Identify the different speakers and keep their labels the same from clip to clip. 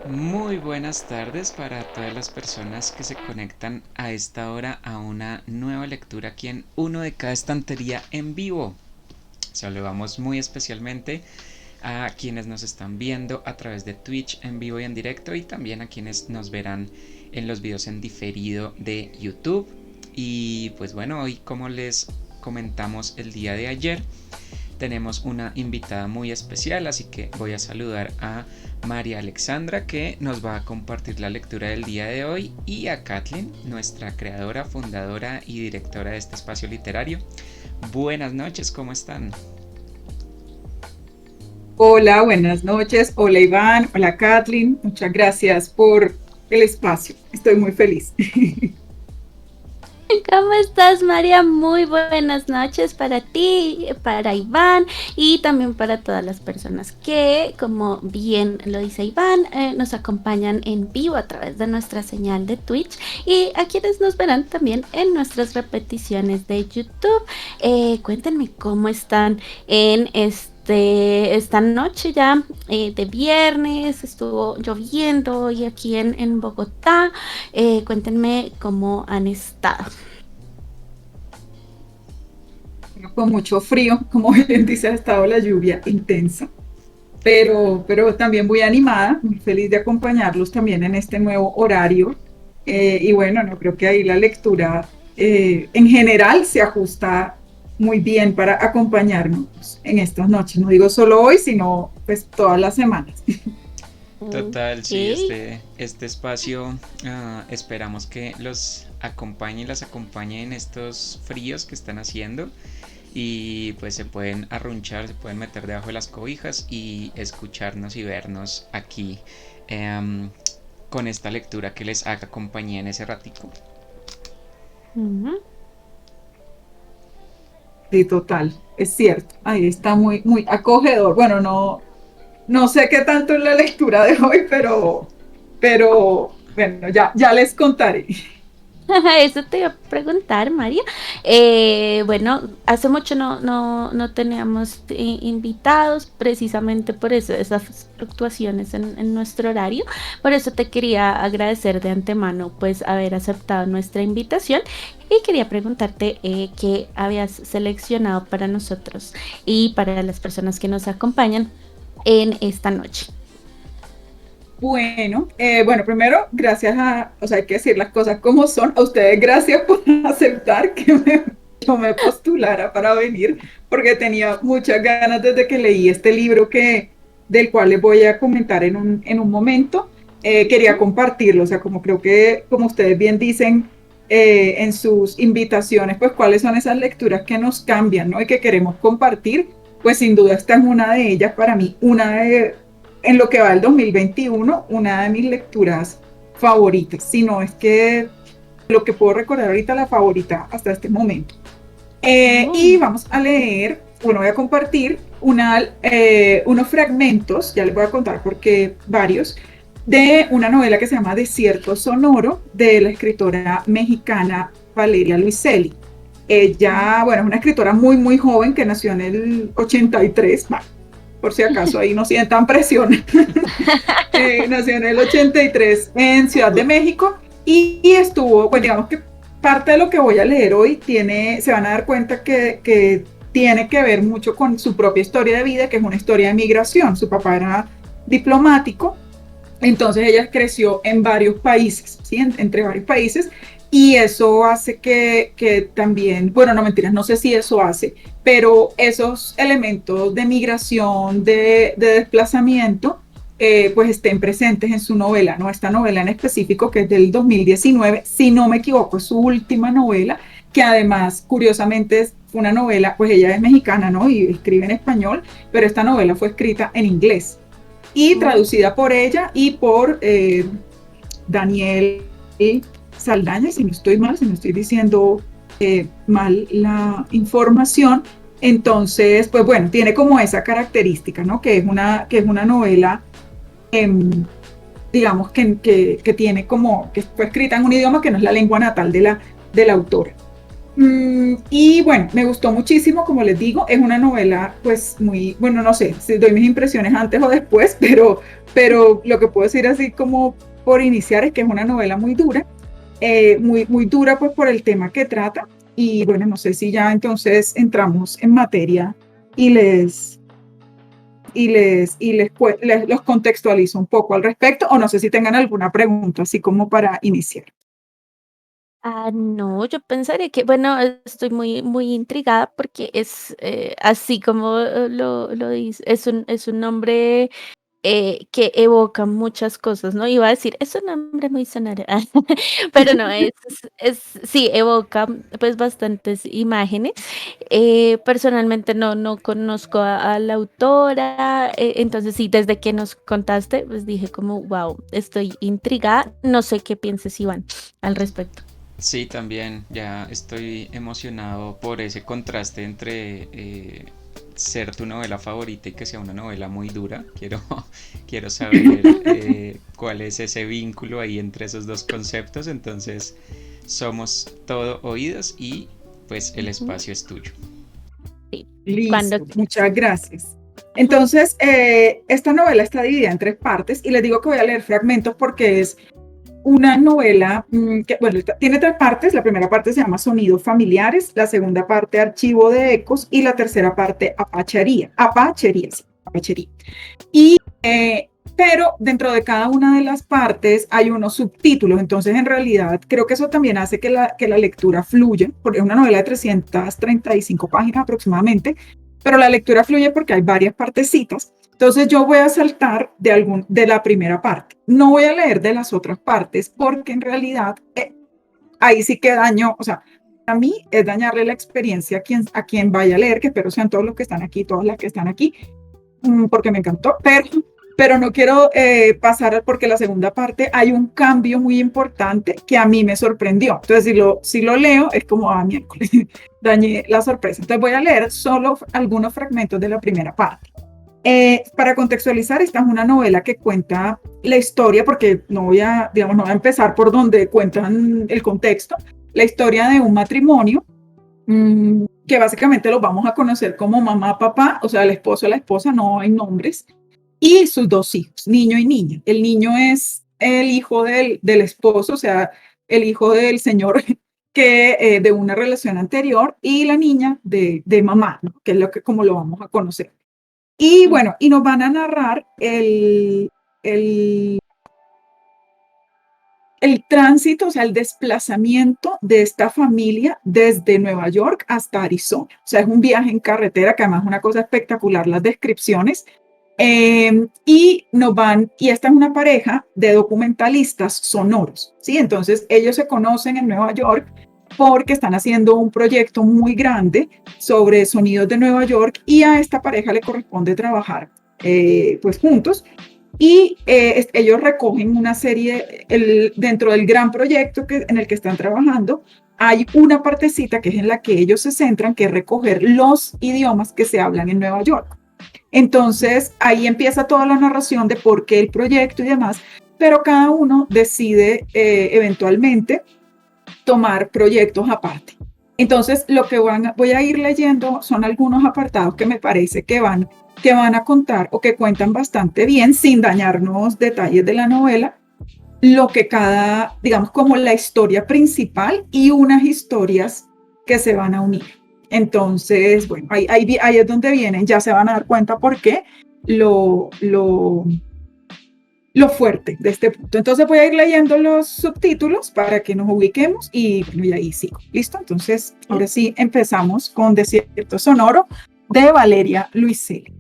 Speaker 1: Muy buenas tardes para todas las personas que se conectan a esta hora a una nueva lectura aquí en Uno de cada estantería en vivo. Saludamos muy especialmente a quienes nos están viendo a través de Twitch en vivo y en directo y también a quienes nos verán en los videos en diferido de YouTube. Y pues bueno, hoy como les comentamos el día de ayer, tenemos una invitada muy especial, así que voy a saludar a María Alexandra, que nos va a compartir la lectura del día de hoy, y a Kathleen, nuestra creadora, fundadora y directora de este espacio literario. Buenas noches, ¿cómo están?
Speaker 2: Hola, buenas noches. Hola Iván, hola Kathleen. Muchas gracias por el espacio. Estoy muy feliz.
Speaker 3: ¿Cómo estás, María? Muy buenas noches para ti, para Iván y también para todas las personas que, como bien lo dice Iván, nos acompañan en vivo a través de nuestra señal de Twitch y a quienes nos verán también en nuestras repeticiones de YouTube. Cuéntenme cómo están en esta noche ya de viernes. Estuvo lloviendo y aquí en Bogotá. Cuéntenme cómo han estado.
Speaker 2: Con mucho frío, como bien dice, ha estado la lluvia intensa, pero también muy animada, muy feliz de acompañarlos también en este nuevo horario. Y bueno, no creo que ahí la lectura en general se ajusta muy bien para acompañarnos en estas noches. No digo solo hoy, sino pues todas las semanas.
Speaker 1: Total,
Speaker 3: Ok.
Speaker 1: sí, este espacio esperamos que los acompañe y las acompañe en estos fríos que están haciendo y pues se pueden arrunchar, se pueden meter debajo de las cobijas y escucharnos y vernos aquí em, con esta lectura que les haga compañía en ese ratico.
Speaker 3: Ujú.
Speaker 2: Sí, total, es cierto. Ahí está muy, muy acogedor. Bueno, no sé qué tanto en la lectura de hoy, pero bueno, ya les contaré.
Speaker 3: Eso te iba a preguntar, María. Bueno, hace mucho no teníamos invitados, precisamente por eso, esas fluctuaciones en nuestro horario. Por eso te quería agradecer de antemano, pues, haber aceptado nuestra invitación y quería preguntarte qué habías seleccionado para nosotros y para las personas que nos acompañan en esta noche.
Speaker 2: Bueno, primero, o sea, hay que decir las cosas como son. A ustedes, gracias por aceptar que yo me postulara para venir, porque tenía muchas ganas desde que leí este libro del cual les voy a comentar en un momento. Quería
Speaker 3: Ujú.
Speaker 2: compartirlo, o sea, como creo que, como ustedes bien dicen en sus invitaciones, pues cuáles son esas lecturas que nos cambian, ¿no? Y que queremos compartir, pues sin duda esta es una de ellas para mí, en lo que va del 2021, una de mis lecturas favoritas, si no es que lo que puedo recordar ahorita la favorita hasta este momento. Y
Speaker 3: Oh.
Speaker 2: vamos a leer, bueno, voy a compartir unos fragmentos, ya les voy a contar porque varios, de una novela que se llama Desierto Sonoro, de la escritora mexicana Valeria Luiselli. Ella, bueno, es una escritora muy, muy joven que nació en el 83, por si acaso ahí no sientan presión. Nació en el 83 en Ciudad de México y estuvo, pues digamos que parte de lo que voy a leer hoy se van a dar cuenta que tiene que ver mucho con su propia historia de vida, que es una historia de migración. Su papá era diplomático, entonces ella creció en varios países, ¿sí? Entre varios países, y eso hace que también, bueno, no mentiras, no sé si eso hace, pero esos elementos de migración, de desplazamiento, pues estén presentes en su novela, ¿no? Esta novela en específico, que es del 2019, si no me equivoco, es su última novela, que además, curiosamente, es una novela, pues ella es mexicana, ¿no? Y escribe en español, pero esta novela fue escrita en inglés y
Speaker 3: Oh.
Speaker 2: traducida por ella y por Daniel Saldaña, si no estoy mal, si no estoy diciendo mal la información. Entonces, pues bueno, tiene como esa característica, ¿no? Que es una novela, eh, digamos, que tiene como, que fue escrita en un idioma que no es la lengua natal de la autora. Y bueno, me gustó muchísimo, como les digo, es una novela pues muy, bueno, no sé si doy mis impresiones antes o después, pero lo que puedo decir así como por iniciar es que es una novela muy dura, muy dura pues por el tema que trata. Y bueno, no sé si ya entonces entramos en materia y los contextualizo un poco al respecto, o no sé si tengan alguna pregunta así como para iniciar.
Speaker 3: No, yo pensaría que, bueno, estoy muy intrigada porque es así como lo dice, es un nombre que evoca muchas cosas, ¿no? Iba a decir, es un nombre muy sonoro, pero no, sí, evoca pues bastantes imágenes. Personalmente no conozco a la autora, entonces sí, desde que nos contaste, pues dije como, wow, estoy intrigada, no sé qué pienses, Iván, al respecto.
Speaker 1: Sí, también ya estoy emocionado por ese contraste entre ser tu novela favorita y que sea una novela muy dura. Quiero saber cuál es ese vínculo ahí entre esos dos conceptos. Entonces, somos todo oídos y pues el
Speaker 3: Ujú,
Speaker 1: espacio es tuyo.
Speaker 3: sí, cuando
Speaker 2: Listo,
Speaker 3: quieras.
Speaker 2: muchas gracias. Entonces, esta novela está dividida en tres partes y les digo que voy a leer fragmentos porque es una novela que, bueno, tiene tres partes. La primera parte se llama Sonidos Familiares, la segunda parte Archivo de Ecos y la tercera parte Apachería, sí, Apachería. Y, pero dentro de cada una de las partes hay unos subtítulos, entonces en realidad creo que eso también hace que la lectura fluya, porque es una novela de 335 páginas aproximadamente, pero la lectura fluye porque hay varias partecitas. Entonces yo voy a saltar de la primera parte. No voy a leer de las otras partes porque en realidad ahí sí que daño, o sea, a mí es dañarle la experiencia a quien vaya a leer, que espero sean todos los que están aquí, todas las que están aquí, porque me encantó, pero no quiero pasar porque la segunda parte hay un cambio muy importante que a mí me sorprendió. Entonces, si lo leo, es como, miércoles, dañé la sorpresa. Entonces, voy a leer solo algunos fragmentos de la primera parte. Para contextualizar, esta es una novela que cuenta la historia, porque digamos, no voy a empezar por donde cuentan el contexto, la historia de un matrimonio que básicamente los vamos a conocer como mamá, papá, o sea, el esposo, la esposa, no hay nombres, y sus dos hijos, niño y niña. El niño es el hijo del esposo, o sea, el hijo del señor de una relación anterior, y la niña de mamá, ¿no? Que es como lo vamos a conocer. Y
Speaker 3: Mm,
Speaker 2: bueno, y nos van a narrar el, el tránsito, o sea, el desplazamiento de esta familia desde Nueva York hasta Arizona. O sea, es un viaje en carretera, que además es una cosa espectacular, las descripciones. Y esta es una pareja de documentalistas sonoros, ¿sí? Entonces, ellos se conocen en Nueva York porque están haciendo un proyecto muy grande sobre sonidos de Nueva York y a esta pareja le corresponde trabajar pues juntos y ellos recogen una serie, dentro del gran proyecto en el que están trabajando, hay una partecita que es en la que ellos se centran, que es recoger los idiomas que se hablan en Nueva York. Entonces, ahí empieza toda la narración de por qué el proyecto y demás, pero cada uno decide eventualmente tomar proyectos aparte. Entonces, lo que voy a ir leyendo son algunos apartados que me parece que van a contar o que cuentan bastante bien, sin dañarnos detalles de la novela, lo que digamos, como la historia principal y unas historias que se van a unir. Entonces, bueno, ahí es donde vienen, ya se van a dar cuenta por qué lo, lo, lo fuerte de este punto. Entonces voy a ir leyendo los subtítulos para que nos ubiquemos y, bueno, y ahí sigo. ¿Listo? Entonces,
Speaker 3: sí.
Speaker 2: ahora sí empezamos con Desierto Sonoro de Valeria Luiselli.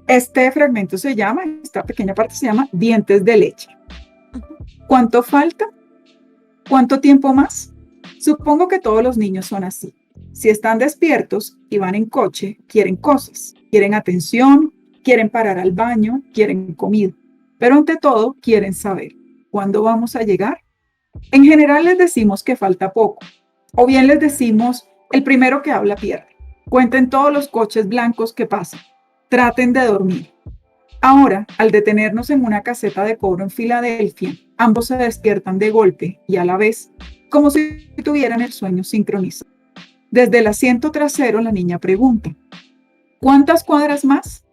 Speaker 2: Este fragmento esta pequeña parte se llama Dientes de leche.
Speaker 3: Ujú,
Speaker 2: ¿Cuánto falta? ¿Cuánto tiempo más? Supongo que todos los niños son así. Si están despiertos y van en coche, quieren cosas, quieren atención, quieren parar al baño, quieren comida. Pero ante todo, quieren saber cuándo vamos a llegar. En general les decimos que falta poco. O bien les decimos, el primero que habla pierde. Cuenten todos los coches blancos que pasan. Traten de dormir. Ahora, al detenernos en una caseta de cobro en Filadelfia, ambos se despiertan de golpe y a la vez, como si tuvieran el sueño sincronizado. Desde el asiento trasero, la niña pregunta, ¿cuántas cuadras más?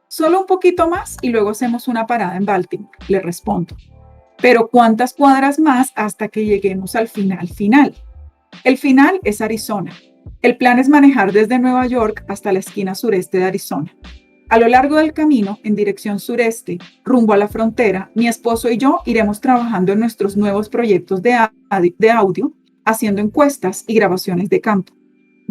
Speaker 2: Solo un poquito más y luego hacemos una parada en Baltimore, le respondo. Pero ¿cuántas cuadras más hasta que lleguemos al final? El final es Arizona. El plan es manejar desde Nueva York hasta la esquina sureste de Arizona. A lo largo del camino, en dirección sureste, rumbo a la frontera, mi esposo y yo iremos trabajando en nuestros nuevos proyectos de audio, haciendo encuestas y grabaciones de campo.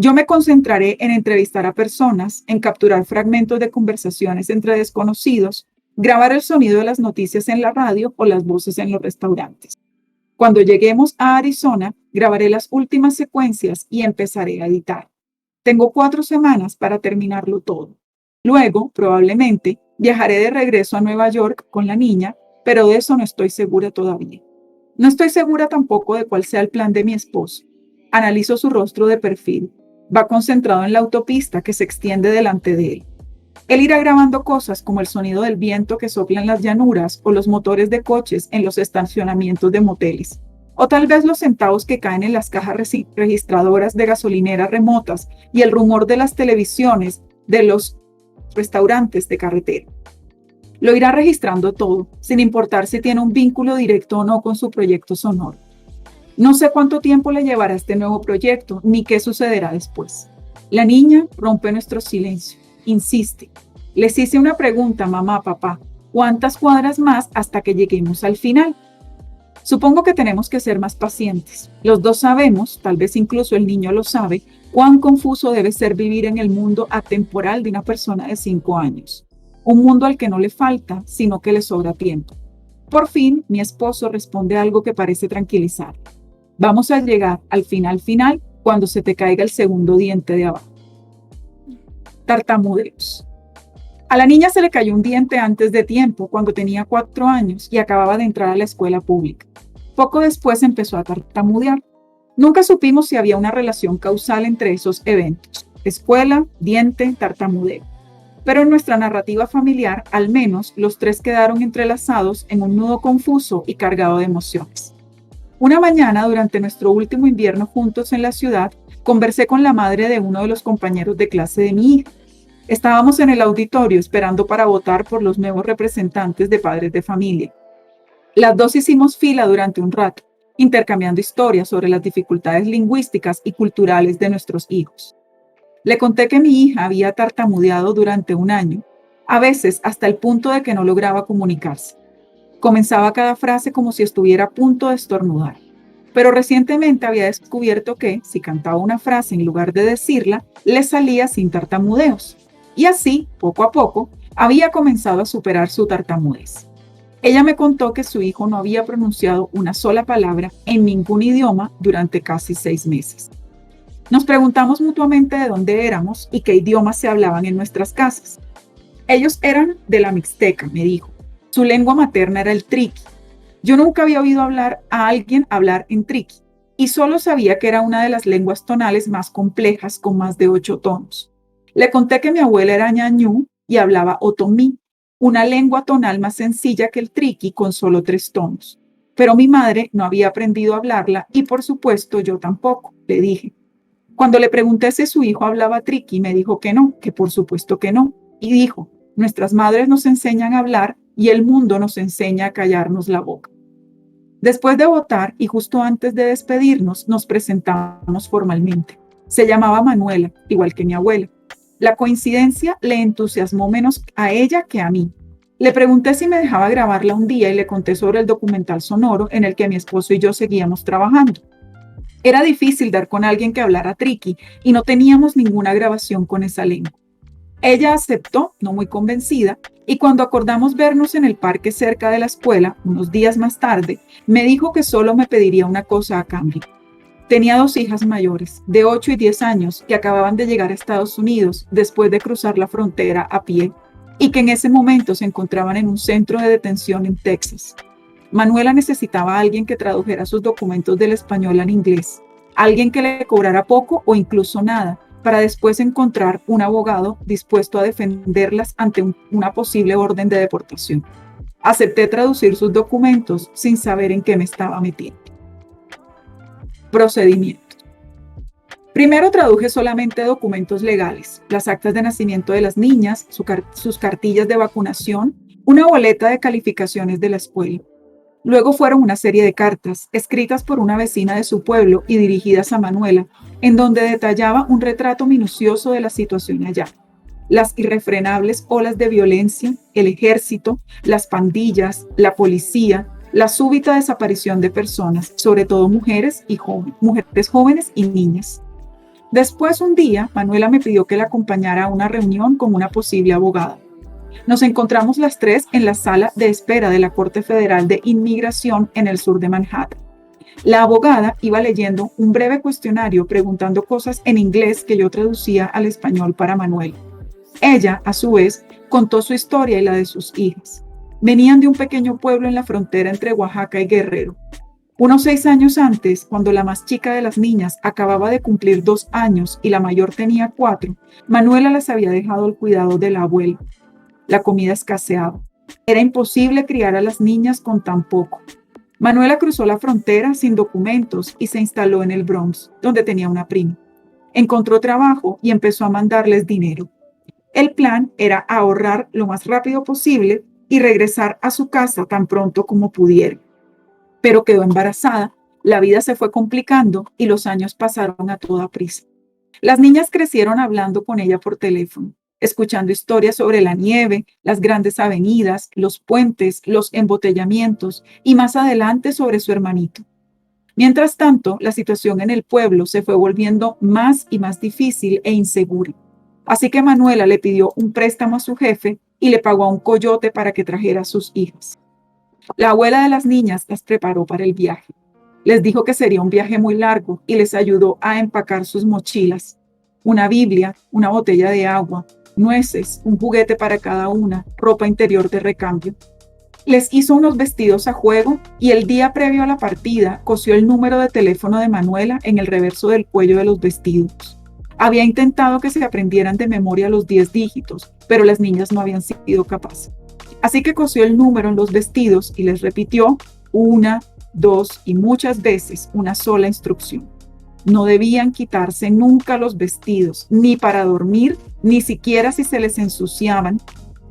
Speaker 2: Yo me concentraré en entrevistar a personas, en capturar fragmentos de conversaciones entre desconocidos, grabar el sonido de las noticias en la radio o las voces en los restaurantes. Cuando lleguemos a Arizona, grabaré las últimas secuencias y empezaré a editar. Tengo 4 semanas para terminarlo todo. Luego, probablemente, viajaré de regreso a Nueva York con la niña, pero de eso no estoy segura todavía. No estoy segura tampoco de cuál sea el plan de mi esposo. Analizo su rostro de perfil. Va concentrado en la autopista que se extiende delante de él. Él irá grabando cosas como el sonido del viento que sopla en las llanuras o los motores de coches en los estacionamientos de moteles. O tal vez los centavos que caen en las cajas registradoras de gasolineras remotas y el rumor de las televisiones de los restaurantes de carretera. Lo irá registrando todo, sin importar si tiene un vínculo directo o no con su proyecto sonoro. No sé cuánto tiempo le llevará este nuevo proyecto, ni qué sucederá después. La niña rompe nuestro silencio, insiste. Les hice una pregunta, mamá, papá. ¿Cuántas cuadras más hasta que lleguemos al final? Supongo que tenemos que ser más pacientes. Los dos sabemos, tal vez incluso el niño lo sabe, cuán confuso debe ser vivir en el mundo atemporal de una persona de 5 años. Un mundo al que no le falta, sino que le sobra tiempo. Por fin, mi esposo responde algo que parece tranquilizar. Vamos a llegar al final cuando se te caiga el segundo diente de abajo. Tartamudeos. A la niña se le cayó un diente antes de tiempo, cuando tenía 4 años y acababa de entrar a la escuela pública. Poco después empezó a tartamudear. Nunca supimos si había una relación causal entre esos eventos: escuela, diente, tartamudeo. Pero en nuestra narrativa familiar, al menos, los 3 quedaron entrelazados en un nudo confuso y cargado de emociones. Una mañana, durante nuestro último invierno juntos en la ciudad, conversé con la madre de uno de los compañeros de clase de mi hija. Estábamos en el auditorio esperando para votar por los nuevos representantes de padres de familia. Las dos hicimos fila durante un rato, intercambiando historias sobre las dificultades lingüísticas y culturales de nuestros hijos. Le conté que mi hija había tartamudeado durante 1 año, a veces hasta el punto de que no lograba comunicarse. Comenzaba cada frase como si estuviera a punto de estornudar. Pero recientemente había descubierto que, si cantaba una frase en lugar de decirla, le salía sin tartamudeos. Y así, poco a poco, había comenzado a superar su tartamudez. Ella me contó que su hijo no había pronunciado una sola palabra en ningún idioma durante casi 6 meses. Nos preguntamos mutuamente de dónde éramos y qué idiomas se hablaban en nuestras casas. Ellos eran de la Mixteca, me dijo. Su lengua materna era el triqui. Yo nunca había oído a alguien hablar en triqui y solo sabía que era una de las lenguas tonales más complejas con más de 8 tonos. Le conté que mi abuela era ñañú y hablaba otomí, una lengua tonal más sencilla que el triqui con solo 3 tonos. Pero mi madre no había aprendido a hablarla y por supuesto yo tampoco, le dije. Cuando le pregunté si su hijo hablaba triqui, me dijo que no, que por supuesto que no. Y dijo, nuestras madres nos enseñan a hablar y el mundo nos enseña a callarnos la boca. Después de votar y justo antes de despedirnos, nos presentamos formalmente. Se llamaba Manuela, igual que mi abuela. La coincidencia le entusiasmó menos a ella que a mí. Le pregunté si me dejaba grabarla un día y le conté sobre el documental sonoro en el que mi esposo y yo seguíamos trabajando. Era difícil dar con alguien que hablara triqui y no teníamos ninguna grabación con esa lengua. Ella aceptó, no muy convencida, y cuando acordamos vernos en el parque cerca de la escuela, unos días más tarde, me dijo que solo me pediría una cosa a cambio. Tenía 2 hijas mayores, de 8 y 10 años, que acababan de llegar a Estados Unidos después de cruzar la frontera a pie, y que en ese momento se encontraban en un centro de detención en Texas. Manuela necesitaba a alguien que tradujera sus documentos del español al inglés, alguien que le cobrara poco o incluso nada, para después encontrar un abogado dispuesto a defenderlas ante una posible orden de deportación. Acepté traducir sus documentos sin saber en qué me estaba metiendo. Procedimiento. Primero traduje solamente documentos legales, las actas de nacimiento de las niñas, sus cartillas de vacunación, una boleta de calificaciones de la escuela. Luego fueron una serie de cartas, escritas por una vecina de su pueblo y dirigidas a Manuela, en donde detallaba un retrato minucioso de la situación allá. Las irrefrenables olas de violencia, el ejército, las pandillas, la policía, la súbita desaparición de personas, sobre todo mujeres jóvenes y niñas. Después, un día, Manuela me pidió que la acompañara a una reunión con una posible abogada. Nos encontramos las tres en la sala de espera de la Corte Federal de Inmigración en el sur de Manhattan. La abogada iba leyendo un breve cuestionario preguntando cosas en inglés que yo traducía al español para Manuela. Ella, a su vez, contó su historia y la de sus hijas. Venían de un pequeño pueblo en la frontera entre Oaxaca y Guerrero. Unos 6 años antes, cuando la más chica de las niñas acababa de cumplir 2 años y la mayor tenía 4, Manuela las había dejado al cuidado de la abuela. La comida escaseaba. Era imposible criar a las niñas con tan poco. Manuela cruzó la frontera sin documentos y se instaló en el Bronx, donde tenía una prima. Encontró trabajo y empezó a mandarles dinero. El plan era ahorrar lo más rápido posible y regresar a su casa tan pronto como pudiera. Pero quedó embarazada, la vida se fue complicando y los años pasaron a toda prisa. Las niñas crecieron hablando con ella por teléfono, escuchando historias sobre la nieve, las grandes avenidas, los puentes, los embotellamientos y más adelante sobre su hermanito. Mientras tanto, la situación en el pueblo se fue volviendo más y más difícil e insegura. Así que Manuela le pidió un préstamo a su jefe y le pagó a un coyote para que trajera a sus hijas. La abuela de las niñas las preparó para el viaje. Les dijo que sería un viaje muy largo y les ayudó a empacar sus mochilas. Una Biblia, una botella de agua, nueces, un juguete para cada una, ropa interior de recambio. Les hizo unos vestidos a juego y el día previo a la partida cosió el número de teléfono de Manuela en el reverso del cuello de los vestidos. Había intentado que se aprendieran de memoria los 10 dígitos, pero las niñas no habían sido capaces. Así que cosió el número en los vestidos y les repitió 1, 2 y muchas veces una sola instrucción. No debían quitarse nunca los vestidos, ni para dormir, ni siquiera si se les ensuciaban,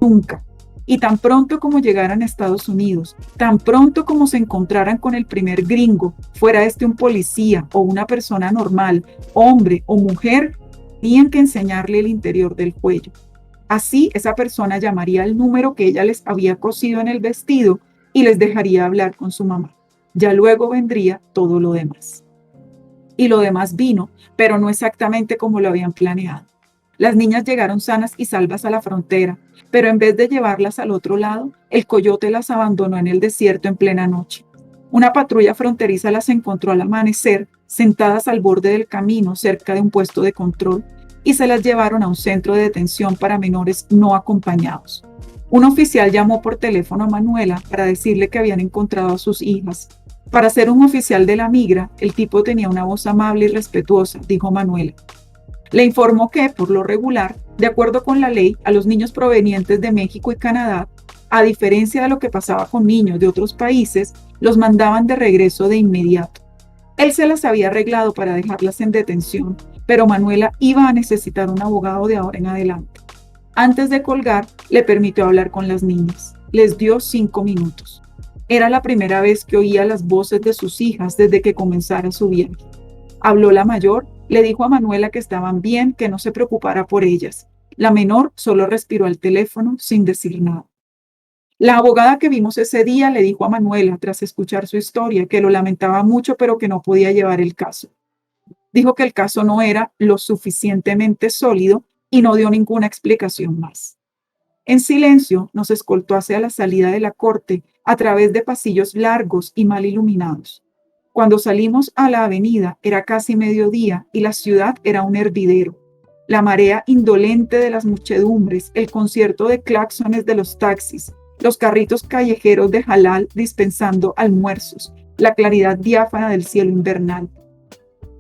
Speaker 2: nunca. Y tan pronto como llegaran a Estados Unidos, tan pronto como se encontraran con el primer gringo, fuera este un policía o una persona normal, hombre o mujer, tenían que enseñarle el interior del cuello. Así, esa persona llamaría el número que ella les había cosido en el vestido y les dejaría hablar con su mamá. Ya luego vendría todo lo demás. Y lo demás vino, pero no exactamente como lo habían planeado. Las niñas llegaron sanas y salvas a la frontera, pero en vez de llevarlas al otro lado, el coyote las abandonó en el desierto en plena noche. Una patrulla fronteriza las encontró al amanecer, sentadas al borde del camino cerca de un puesto de control, y se las llevaron a un centro de detención para menores no acompañados. Un oficial llamó por teléfono a Manuela para decirle que habían encontrado a sus hijas. Para ser un oficial de la migra, el tipo tenía una voz amable y respetuosa, dijo Manuela. Le informó que, por lo regular, de acuerdo con la ley, a los niños provenientes de México y Canadá, a diferencia de lo que pasaba con niños de otros países, los mandaban de regreso de inmediato. Él se las había arreglado para dejarlas en detención, pero Manuela iba a necesitar un abogado de ahora en adelante. Antes de colgar, le permitió hablar con las niñas. Les dio 5 minutos. Era la primera vez que oía las voces de sus hijas desde que comenzara su viaje. Habló la mayor, le dijo a Manuela que estaban bien, que no se preocupara por ellas. La menor solo respiró al teléfono sin decir nada. La abogada que vimos ese día le dijo a Manuela, tras escuchar su historia, que lo lamentaba mucho, pero que no podía llevar el caso. Dijo que el caso no era lo suficientemente sólido y no dio ninguna explicación más. En silencio nos escoltó hacia la salida de la corte a través de pasillos largos y mal iluminados. Cuando salimos a la avenida era casi mediodía y la ciudad era un hervidero. La marea indolente de las muchedumbres, el concierto de claxones de los taxis, los carritos callejeros de halal dispensando almuerzos, la claridad diáfana del cielo invernal.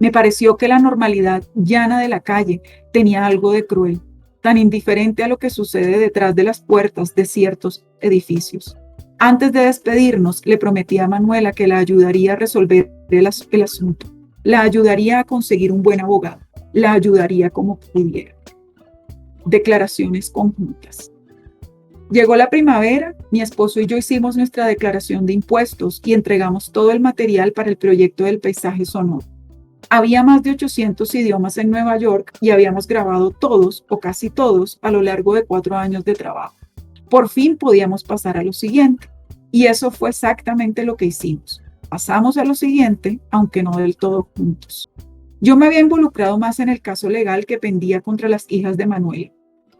Speaker 2: Me pareció que la normalidad llana de la calle tenía algo de cruel, tan indiferente a lo que sucede detrás de las puertas de ciertos edificios. Antes de despedirnos, le prometí a Manuela que la ayudaría a resolver el asunto. La ayudaría a conseguir un buen abogado. la ayudaría como pudiera. Declaraciones conjuntas. Llegó la primavera, mi esposo y yo hicimos nuestra declaración de impuestos y entregamos todo el material para el proyecto del paisaje sonoro. Había más de 800 idiomas en Nueva York y habíamos grabado todos o casi todos a lo largo de 4 años de trabajo. Por fin podíamos pasar a lo siguiente. Y eso fue exactamente lo que hicimos. Pasamos a lo siguiente, aunque no del todo juntos. Yo me había involucrado más en el caso legal que pendía contra las hijas de Manuela.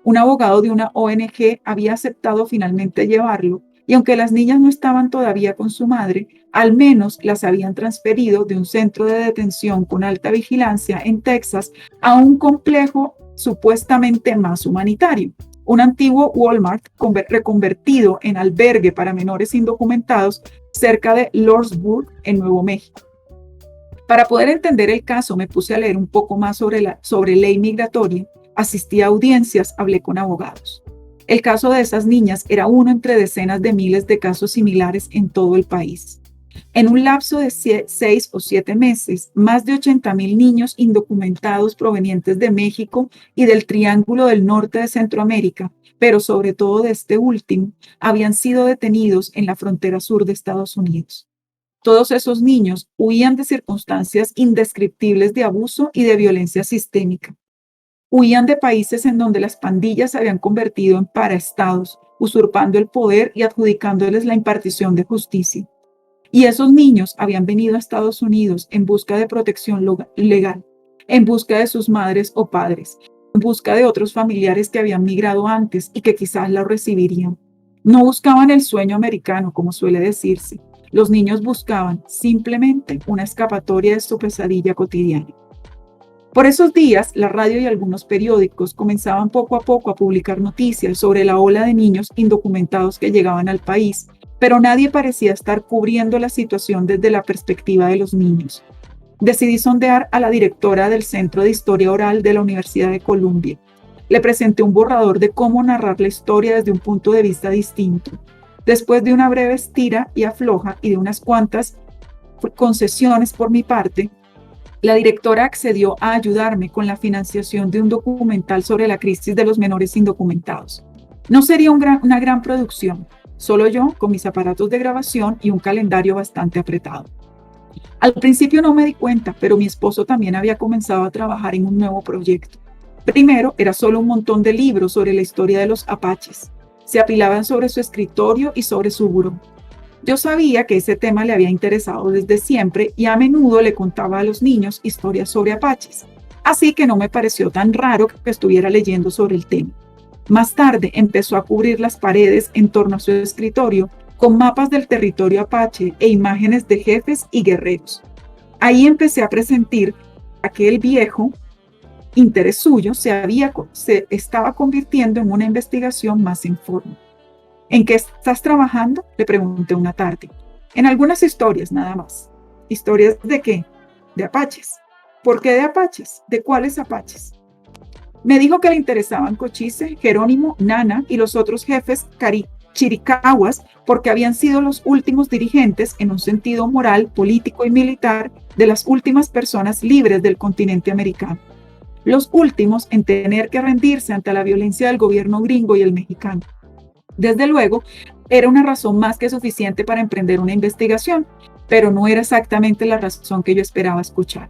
Speaker 2: Un abogado de una ONG había aceptado finalmente llevarlo, y aunque las niñas no estaban todavía con su madre, al menos las habían transferido de un centro de detención con alta vigilancia en Texas a un complejo supuestamente más humanitario, un antiguo Walmart reconvertido en albergue para menores indocumentados cerca de Lordsburg, en Nuevo México. Para poder entender el caso, me puse a leer un poco más sobre ley migratoria, asistí a audiencias, hablé con abogados. El caso de esas niñas era uno entre decenas de miles de casos similares en todo el país. En un lapso de 6 o 7 meses, más de 80,000 niños indocumentados provenientes de México y del Triángulo del Norte de Centroamérica, pero sobre todo de este último, habían sido detenidos en la frontera sur de Estados Unidos. Todos esos niños huían de circunstancias indescriptibles de abuso y de violencia sistémica. Huían de países en donde las pandillas se habían convertido en paraestados, usurpando el poder y adjudicándoles la impartición de justicia. Y esos niños habían venido a Estados Unidos en busca de protección legal, en busca de sus madres o padres, en busca de otros familiares que habían migrado antes y que quizás la recibirían. No buscaban el sueño americano, como suele decirse. Los niños buscaban simplemente una escapatoria de su pesadilla cotidiana. Por esos días, la radio y algunos periódicos comenzaban poco a poco a publicar noticias sobre la ola de niños indocumentados que llegaban al país, pero nadie parecía estar cubriendo la situación desde la perspectiva de los niños. Decidí sondear a la directora del Centro de Historia Oral de la Universidad de Columbia. Le presenté un borrador de cómo narrar la historia desde un punto de vista distinto. Después de una breve estira y afloja y de unas cuantas concesiones por mi parte, la directora accedió a ayudarme con la financiación de un documental sobre la crisis de los menores indocumentados. No sería una gran producción, solo yo con mis aparatos de grabación y un calendario bastante apretado. Al principio no me di cuenta, pero mi esposo también había comenzado a trabajar en un nuevo proyecto. Primero, era solo un montón de libros sobre la historia de los apaches. Se apilaban sobre su escritorio y sobre su buró. Yo sabía que ese tema le había interesado desde siempre y a menudo le contaba a los niños historias sobre apaches, así que no me pareció tan raro que estuviera leyendo sobre el tema. Más tarde empezó a cubrir las paredes en torno a su escritorio con mapas del territorio apache e imágenes de jefes y guerreros. Ahí empecé a presentir que el viejo interés suyo se estaba convirtiendo en una investigación más en forma. ¿En qué estás trabajando?, le pregunté una tarde. En algunas historias, nada más. ¿Historias de qué? De apaches. ¿Por qué de apaches? ¿De cuáles apaches? Me dijo que le interesaban Cochise, Jerónimo, Nana y los otros jefes chiricahuas porque habían sido los últimos dirigentes, en un sentido moral, político y militar, de las últimas personas libres del continente americano. Los últimos en tener que rendirse ante la violencia del gobierno gringo y el mexicano. Desde luego, era una razón más que suficiente para emprender una investigación, pero no era exactamente la razón que yo esperaba escuchar.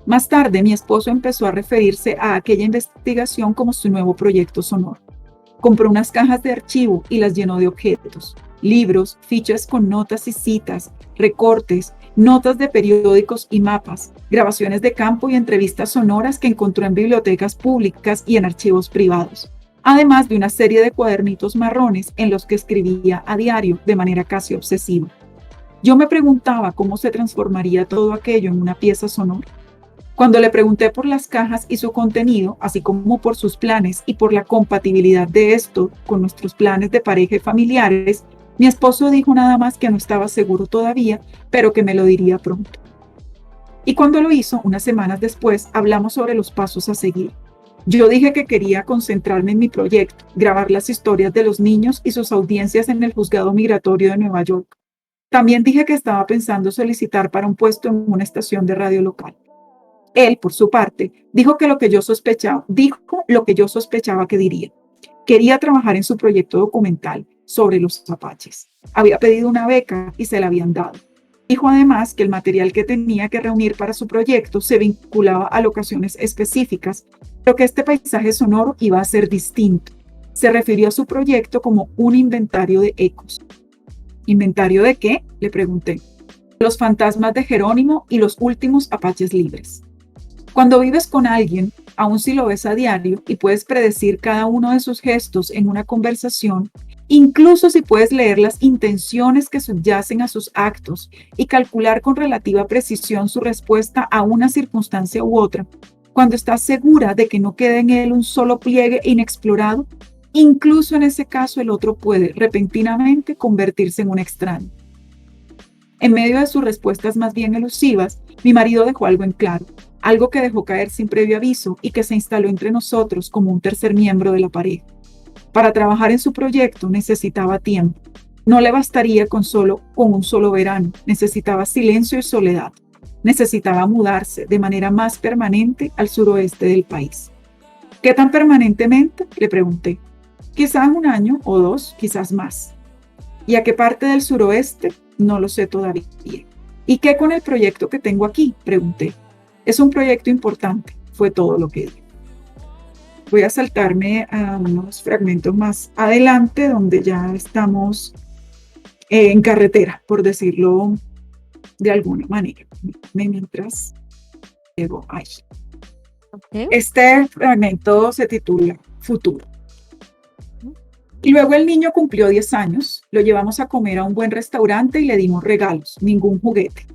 Speaker 2: Más tarde, mi esposo empezó a referirse a aquella investigación como su nuevo proyecto sonoro. Compró unas cajas de archivo y las llenó de objetos, libros, fichas con notas y citas, recortes, notas de periódicos y mapas, grabaciones de campo y entrevistas sonoras que encontró en bibliotecas públicas y en archivos privados, además de una serie de cuadernitos marrones en los que escribía a diario de manera casi obsesiva. Yo me preguntaba cómo se transformaría todo aquello en una pieza sonora. Cuando le pregunté por las cajas y su contenido, así como por sus planes y por la compatibilidad de esto con nuestros planes de pareja y familiares, mi esposo dijo nada más que no estaba seguro todavía, pero que me lo diría pronto. Y cuando lo hizo, unas semanas después, hablamos sobre los pasos a seguir. Yo dije que quería concentrarme en mi proyecto, grabar las historias de los niños y sus audiencias en el juzgado migratorio de Nueva York. También dije que estaba pensando solicitar para un puesto en una estación de radio local. Él, por su parte, dijo lo que yo sospechaba que diría. Quería trabajar en su proyecto documental sobre los apaches. Había pedido una beca y se la habían dado. Dijo además que el material que tenía que reunir para su proyecto se vinculaba a locaciones específicas, pero que este paisaje sonoro iba a ser distinto. Se refirió a su proyecto como un inventario de ecos. ¿Inventario de qué?, le pregunté. Los fantasmas de Jerónimo y los últimos apaches libres. Cuando vives con alguien, aun si lo ves a diario y puedes predecir cada uno de sus gestos en una conversación, incluso si puedes leer las intenciones que subyacen a sus actos y calcular con relativa precisión su respuesta a una circunstancia u otra, cuando estás segura de que no queda en él un solo pliegue inexplorado, incluso en ese caso el otro puede repentinamente convertirse en un extraño. En medio de sus respuestas más bien elusivas, mi marido dejó algo en claro, algo que dejó caer sin previo aviso y que se instaló entre nosotros como un tercer miembro de la pareja. Para trabajar en su proyecto necesitaba tiempo. No le bastaría con un solo verano, necesitaba silencio y soledad. Necesitaba mudarse de manera más permanente al suroeste del país. ¿Qué tan permanentemente?, le pregunté. Quizás 1 año o 2, quizás más. ¿Y a qué parte del suroeste? No lo sé todavía. ¿Y qué con el proyecto que tengo aquí?, pregunté. Es un proyecto importante, fue todo lo que dije. Voy a saltarme a unos fragmentos más adelante donde ya estamos en carretera, por decirlo de alguna manera. Mientras llego ahí.
Speaker 3: Okay.
Speaker 2: Este fragmento se titula Futuro. Y luego el niño cumplió 10 años, lo llevamos a comer a un buen restaurante y le dimos regalos, ningún juguete.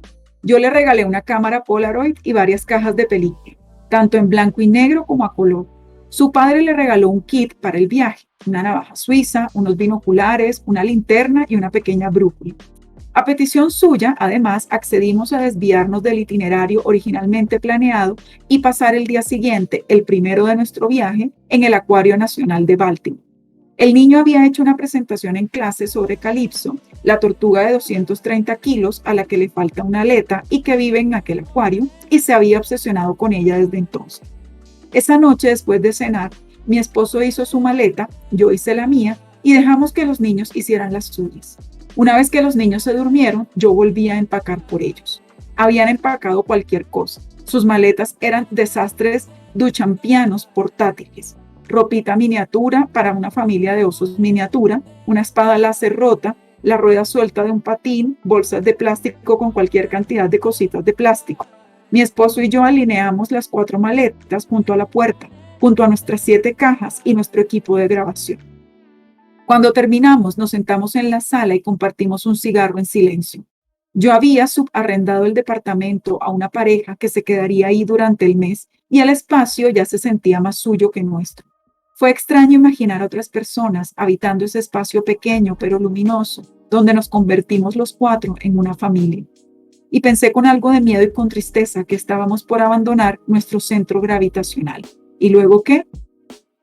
Speaker 2: Yo le regalé una cámara Polaroid y varias cajas de película, tanto en blanco y negro como a color. Su padre le regaló un kit para el viaje, una navaja suiza, unos binoculares, una linterna y una pequeña brújula. A petición suya, además, accedimos a desviarnos del itinerario originalmente planeado y pasar el día siguiente, el primero de nuestro viaje, en el Acuario Nacional de Baltimore. El niño había hecho una presentación en clase sobre Calypso, la tortuga de 230 kilos a la que le falta una aleta y que vive en aquel acuario, y se había obsesionado con ella desde entonces. Esa noche, después de cenar, mi esposo hizo su maleta, yo hice la mía, y dejamos que los niños hicieran las suyas. Una vez que los niños se durmieron, yo volví a empacar por ellos. Habían empacado cualquier cosa. Sus maletas eran desastres duchampianos portátiles. Ropita miniatura para una familia de osos miniatura, una espada láser rota, la rueda suelta de un patín, bolsas de plástico con cualquier cantidad de cositas de plástico. Mi esposo y yo alineamos las 4 maletas junto a la puerta, junto a nuestras 7 cajas y nuestro equipo de grabación. Cuando terminamos, nos sentamos en la sala y compartimos un cigarro en silencio. Yo había subarrendado el departamento a una pareja que se quedaría ahí durante el mes y el espacio ya se sentía más suyo que nuestro. Fue extraño imaginar a otras personas habitando ese espacio pequeño pero luminoso, donde nos convertimos los 4 en una familia. Y pensé con algo de miedo y con tristeza que estábamos por abandonar nuestro centro gravitacional. ¿Y luego qué?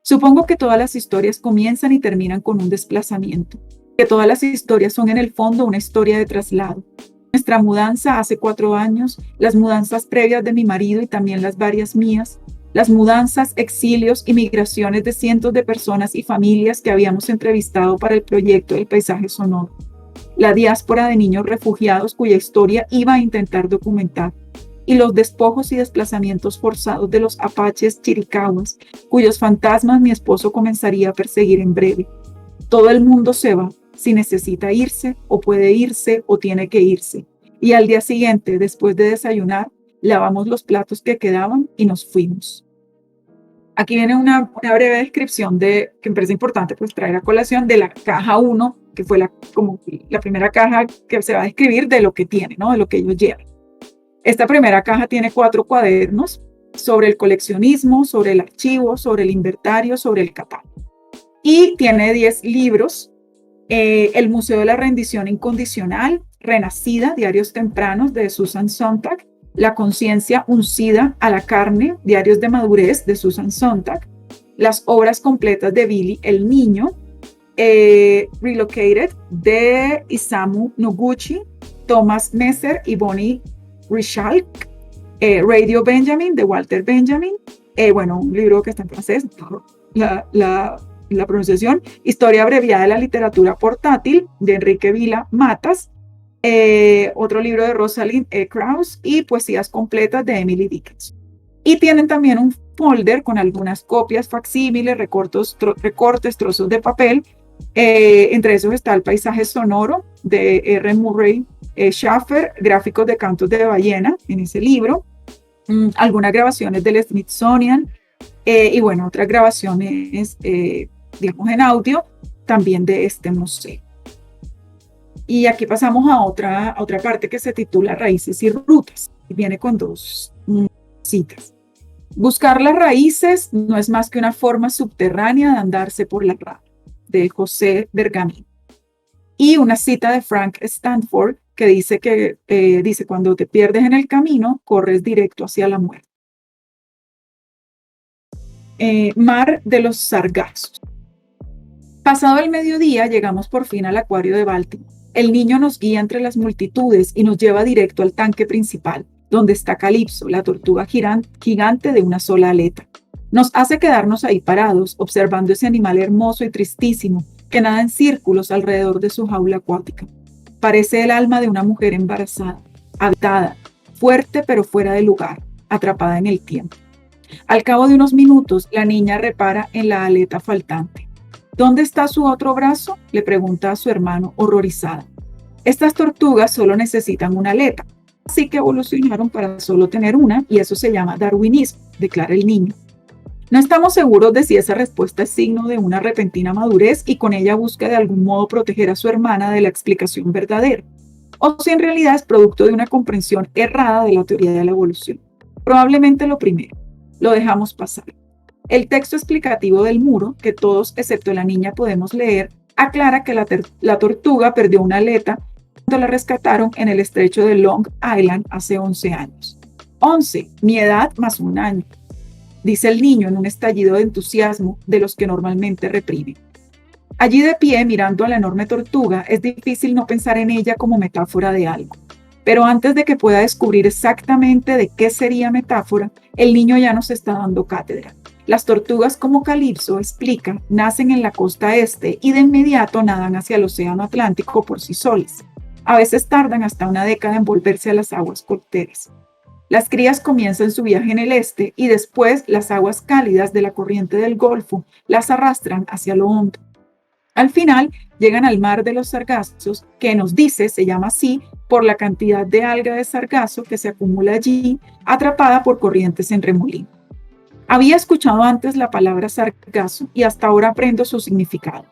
Speaker 2: Supongo que todas las historias comienzan y terminan con un desplazamiento, que todas las historias son en el fondo una historia de traslado. Nuestra mudanza hace 4 años, las mudanzas previas de mi marido y también las varias mías, las mudanzas, exilios y migraciones de cientos de personas y familias que habíamos entrevistado para el proyecto del paisaje sonoro. La diáspora de niños refugiados cuya historia iba a intentar documentar, y los despojos y desplazamientos forzados de los apaches chiricahuas, cuyos fantasmas mi esposo comenzaría a perseguir en breve. Todo el mundo se va, si necesita irse, o puede irse, o tiene que irse. Y al día siguiente, después de desayunar, lavamos los platos que quedaban y nos fuimos. Aquí viene una breve descripción que me parece importante pues, traer a colación de la caja 1, que fue como la primera caja que se va a describir de lo que tiene, ¿no? De lo que ellos llevan. Esta primera caja tiene 4 cuadernos sobre el coleccionismo, sobre el archivo, sobre el inventario, sobre el catálogo. Y tiene 10 libros, el Museo de la Rendición Incondicional, Renacida, Diarios Tempranos de Susan Sontag, La Conciencia Uncida a la Carne, Diarios de Madurez de Susan Sontag, las obras completas de Billy el Niño, Relocated de Isamu Noguchi, Thomas Messer y Bonnie Richalk, Radio Benjamin, de Walter Benjamin, un libro que está en francés, la pronunciación, Historia abreviada de la literatura portátil, de Enrique Vila Matas, otro libro de Rosalind Krauss y Poesías completas de Emily Dickinson. Y tienen también un folder con algunas copias, facsímiles, recortes, trozos de papel. Entre esos está El paisaje sonoro de R. Murray Schafer, gráficos de cantos de ballena en ese libro, algunas grabaciones del Smithsonian y otras grabaciones, digamos, en audio también de este museo. Y aquí pasamos a otra parte que se titula Raíces y Rutas, y viene con dos citas. Buscar las raíces no es más que una forma subterránea de andarse por la rama, de José Bergamín. Y una cita de Frank Stanford que dice cuando te pierdes en el camino, corres directo hacia la muerte. Mar de los Sargazos. Pasado el mediodía, llegamos por fin al acuario de Baltimore. El niño nos guía entre las multitudes y nos lleva directo al tanque principal, donde está Calipso, la tortuga gigante de una sola aleta. Nos hace quedarnos ahí parados, observando ese animal hermoso y tristísimo que nada en círculos alrededor de su jaula acuática. Parece el alma de una mujer embarazada, habitada, fuerte pero fuera de lugar, atrapada en el tiempo. Al cabo de unos minutos, la niña repara en la aleta faltante. ¿Dónde está su otro brazo?, le pregunta a su hermano, horrorizada. Estas tortugas solo necesitan una aleta, así que evolucionaron para solo tener una, y eso se llama darwinismo, declara el niño. No estamos seguros de si esa respuesta es signo de una repentina madurez y con ella busca de algún modo proteger a su hermana de la explicación verdadera, o si en realidad es producto de una comprensión errada de la teoría de la evolución. Probablemente lo primero. Lo dejamos pasar. El texto explicativo del muro, que todos excepto la niña podemos leer, aclara que la tortuga perdió una aleta cuando la rescataron en el estrecho de Long Island hace 11 años. 11, mi edad más un año, dice el niño en un estallido de entusiasmo de los que normalmente reprime. Allí de pie, mirando a la enorme tortuga, es difícil no pensar en ella como metáfora de algo. Pero antes de que pueda descubrir exactamente de qué sería metáfora, el niño ya nos está dando cátedra. Las tortugas, como Calipso explica, nacen en la costa este y de inmediato nadan hacia el océano Atlántico por sí solas. A veces tardan hasta una década en volverse a las aguas costeras. Las crías comienzan su viaje en el este y después las aguas cálidas de la corriente del Golfo las arrastran hacia lo hondo. Al final llegan al mar de los sargazos, que nos dice se llama así por la cantidad de alga de sargazo que se acumula allí, atrapada por corrientes en remolino. Había escuchado antes la palabra sargazo y hasta ahora aprendo su significado.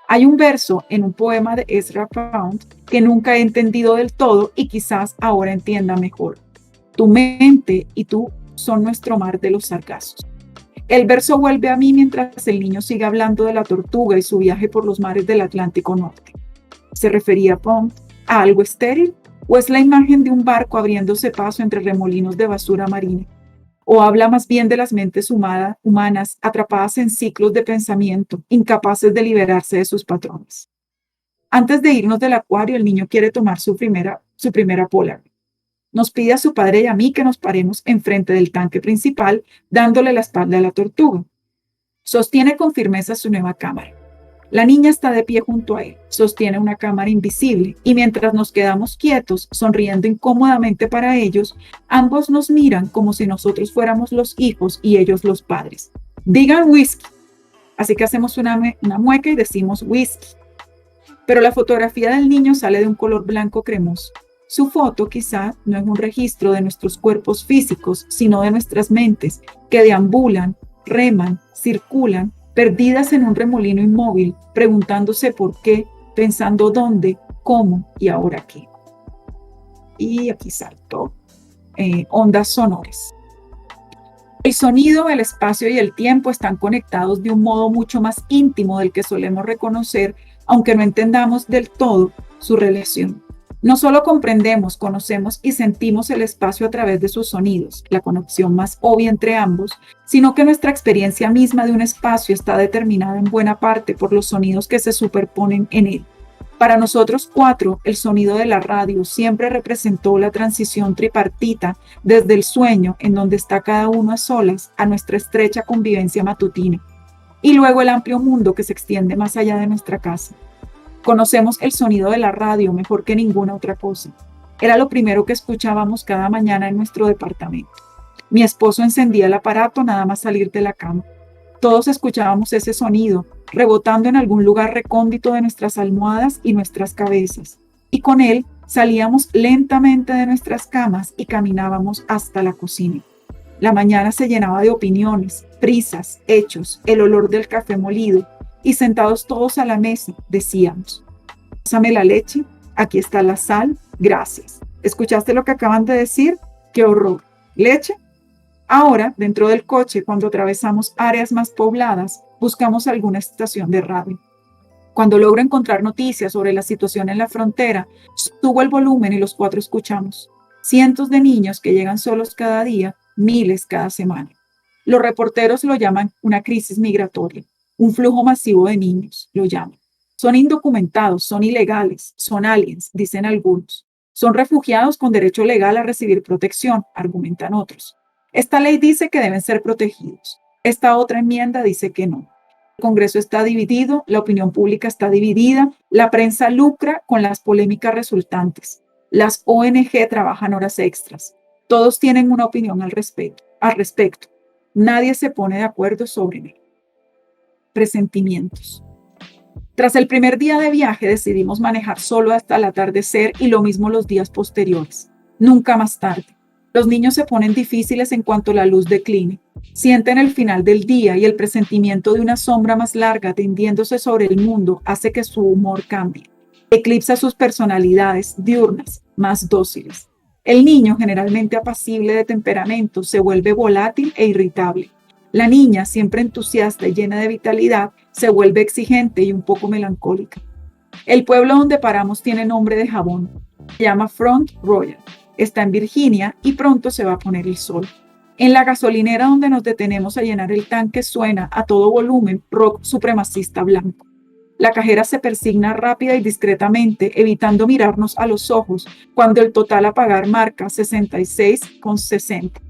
Speaker 2: Hay un verso en un poema de Ezra Pound que nunca he entendido del todo y quizás ahora entienda mejor. Tu mente y tú son nuestro mar de los sargazos. El verso vuelve a mí mientras el niño sigue hablando de la tortuga y su viaje por los mares del Atlántico Norte. ¿Se refería Pound a algo estéril o es la imagen de un barco abriéndose paso entre remolinos de basura marina? ¿O habla más bien de las mentes humanas atrapadas en ciclos de pensamiento, incapaces de liberarse de sus patrones? Antes de irnos del acuario, el niño quiere tomar su primera Polaroid. Nos pide a su padre y a mí que nos paremos enfrente del tanque principal, dándole la espalda a la tortuga. Sostiene con firmeza su nueva cámara. La niña está de pie junto a él, sostiene una cámara invisible y mientras nos quedamos quietos, sonriendo incómodamente para ellos, ambos nos miran como si nosotros fuéramos los hijos y ellos los padres. Digan whisky. Así que hacemos una mueca y decimos whisky. Pero la fotografía del niño sale de un color blanco cremoso. Su foto quizá no es un registro de nuestros cuerpos físicos, sino de nuestras mentes que deambulan, reman, circulan, perdidas en un remolino inmóvil, preguntándose por qué, pensando dónde, cómo y ahora qué. Y aquí salto ondas sonoras. El sonido, el espacio y el tiempo están conectados de un modo mucho más íntimo del que solemos reconocer, aunque no entendamos del todo su relación. No solo comprendemos, conocemos y sentimos el espacio a través de sus sonidos, la conexión más obvia entre ambos, sino que nuestra experiencia misma de un espacio está determinada en buena parte por los sonidos que se superponen en él. Para nosotros cuatro, el sonido de la radio siempre representó la transición tripartita desde el sueño, en donde está cada uno a solas, a nuestra estrecha convivencia matutina, y luego el amplio mundo que se extiende más allá de nuestra casa. Conocemos el sonido de la radio mejor que ninguna otra cosa. Era lo primero que escuchábamos cada mañana en nuestro departamento. Mi esposo encendía el aparato nada más salir de la cama. Todos escuchábamos ese sonido, rebotando en algún lugar recóndito de nuestras almohadas y nuestras cabezas. Y con él salíamos lentamente de nuestras camas y caminábamos hasta la cocina. La mañana se llenaba de opiniones, prisas, hechos, el olor del café molido, y sentados todos a la mesa, decíamos: pásame la leche, aquí está la sal, gracias. ¿Escuchaste lo que acaban de decir? ¡Qué horror! ¿Leche? Ahora, dentro del coche, cuando atravesamos áreas más pobladas, buscamos alguna estación de radio. Cuando logro encontrar noticias sobre la situación en la frontera, subo el volumen y los cuatro escuchamos. Cientos de niños que llegan solos cada día, miles cada semana. Los reporteros lo llaman una crisis migratoria, un flujo masivo de niños, lo llaman. Son indocumentados, son ilegales, son aliens, dicen algunos. Son refugiados con derecho legal a recibir protección, argumentan otros. Esta ley dice que deben ser protegidos. Esta otra enmienda dice que no. El Congreso está dividido, la opinión pública está dividida, la prensa lucra con las polémicas resultantes. Las ONG trabajan horas extras. Todos tienen una opinión al respecto. Nadie se pone de acuerdo sobre él. Presentimientos. Tras el primer día de viaje decidimos manejar solo hasta el atardecer y lo mismo los días posteriores. Nunca más tarde. Los niños se ponen difíciles en cuanto la luz decline. Sienten el final del día y el presentimiento de una sombra más larga tendiéndose sobre el mundo hace que su humor cambie. Eclipsa sus personalidades diurnas, más dóciles. El niño, generalmente apacible de temperamento, se vuelve volátil e irritable. La niña, siempre entusiasta y llena de vitalidad, se vuelve exigente y un poco melancólica. El pueblo donde paramos tiene nombre de jabón. Se llama Front Royal. Está en Virginia y pronto se va a poner el sol. En la gasolinera donde nos detenemos a llenar el tanque suena a todo volumen rock supremacista blanco. La cajera se persigna rápida y discretamente, evitando mirarnos a los ojos cuando el total a pagar marca 66,60.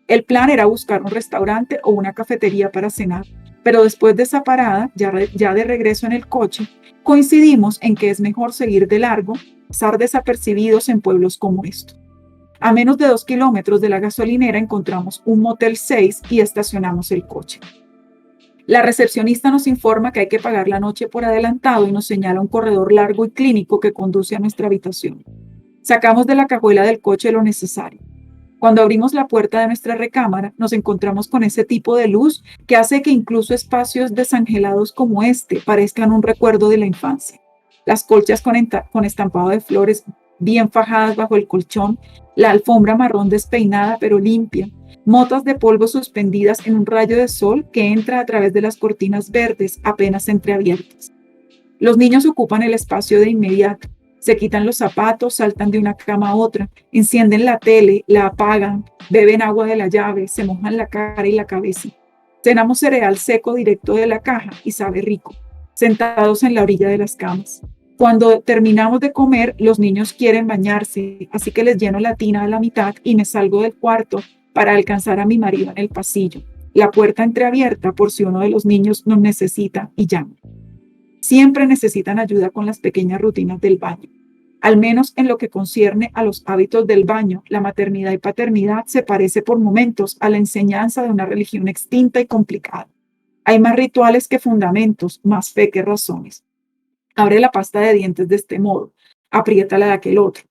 Speaker 2: El plan era buscar un restaurante o una cafetería para cenar, pero después de esa parada, ya de regreso en el coche, coincidimos en que es mejor seguir de largo, pasar desapercibidos en pueblos como estos. A menos de 2 kilómetros de la gasolinera encontramos un Motel 6 y estacionamos el coche. La recepcionista nos informa que hay que pagar la noche por adelantado y nos señala un corredor largo y clínico que conduce a nuestra habitación. Sacamos de la cajuela del coche lo necesario. Cuando abrimos la puerta de nuestra recámara, nos encontramos con ese tipo de luz que hace que incluso espacios desangelados como este parezcan un recuerdo de la infancia. Las colchas con estampado de flores bien fajadas bajo el colchón, la alfombra marrón despeinada pero limpia, motas de polvo suspendidas en un rayo de sol que entra a través de las cortinas verdes apenas entreabiertas. Los niños ocupan el espacio de inmediato. Se quitan los zapatos, saltan de una cama a otra, encienden la tele, la apagan, beben agua de la llave, se mojan la cara y la cabeza. Cenamos cereal seco directo de la caja y sabe rico, sentados en la orilla de las camas. Cuando terminamos de comer, los niños quieren bañarse, así que les lleno la tina a la mitad y me salgo del cuarto para alcanzar a mi marido en el pasillo, la puerta entreabierta por si uno de los niños nos necesita y llama. Siempre necesitan ayuda con las pequeñas rutinas del baño. Al menos en lo que concierne a los hábitos del baño, la maternidad y paternidad se parece por momentos a la enseñanza de una religión extinta y complicada. Hay más rituales que fundamentos, más fe que razones. Abre la pasta de dientes de este modo, apriétala de aquel otro.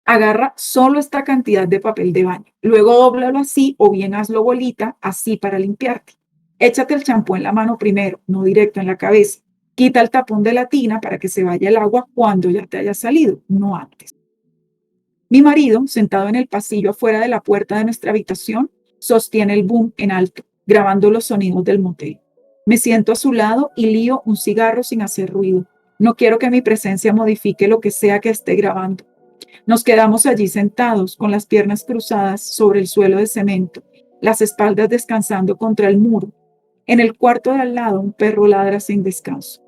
Speaker 2: Agarra solo esta cantidad de papel de baño, luego dóblalo así o bien hazlo bolita, así para limpiarte. Échate el champú en la mano primero, no directo en la cabeza. Quita el tapón de la tina para que se vaya el agua cuando ya te haya salido, no antes. Mi marido, sentado en el pasillo afuera de la puerta de nuestra habitación, sostiene el boom en alto, grabando los sonidos del motel. Me siento a su lado y lío un cigarro sin hacer ruido. No quiero que mi presencia modifique lo que sea que esté grabando. Nos quedamos allí sentados, con las piernas cruzadas sobre el suelo de cemento, las espaldas descansando contra el muro. En el cuarto de al lado, un perro ladra sin descanso.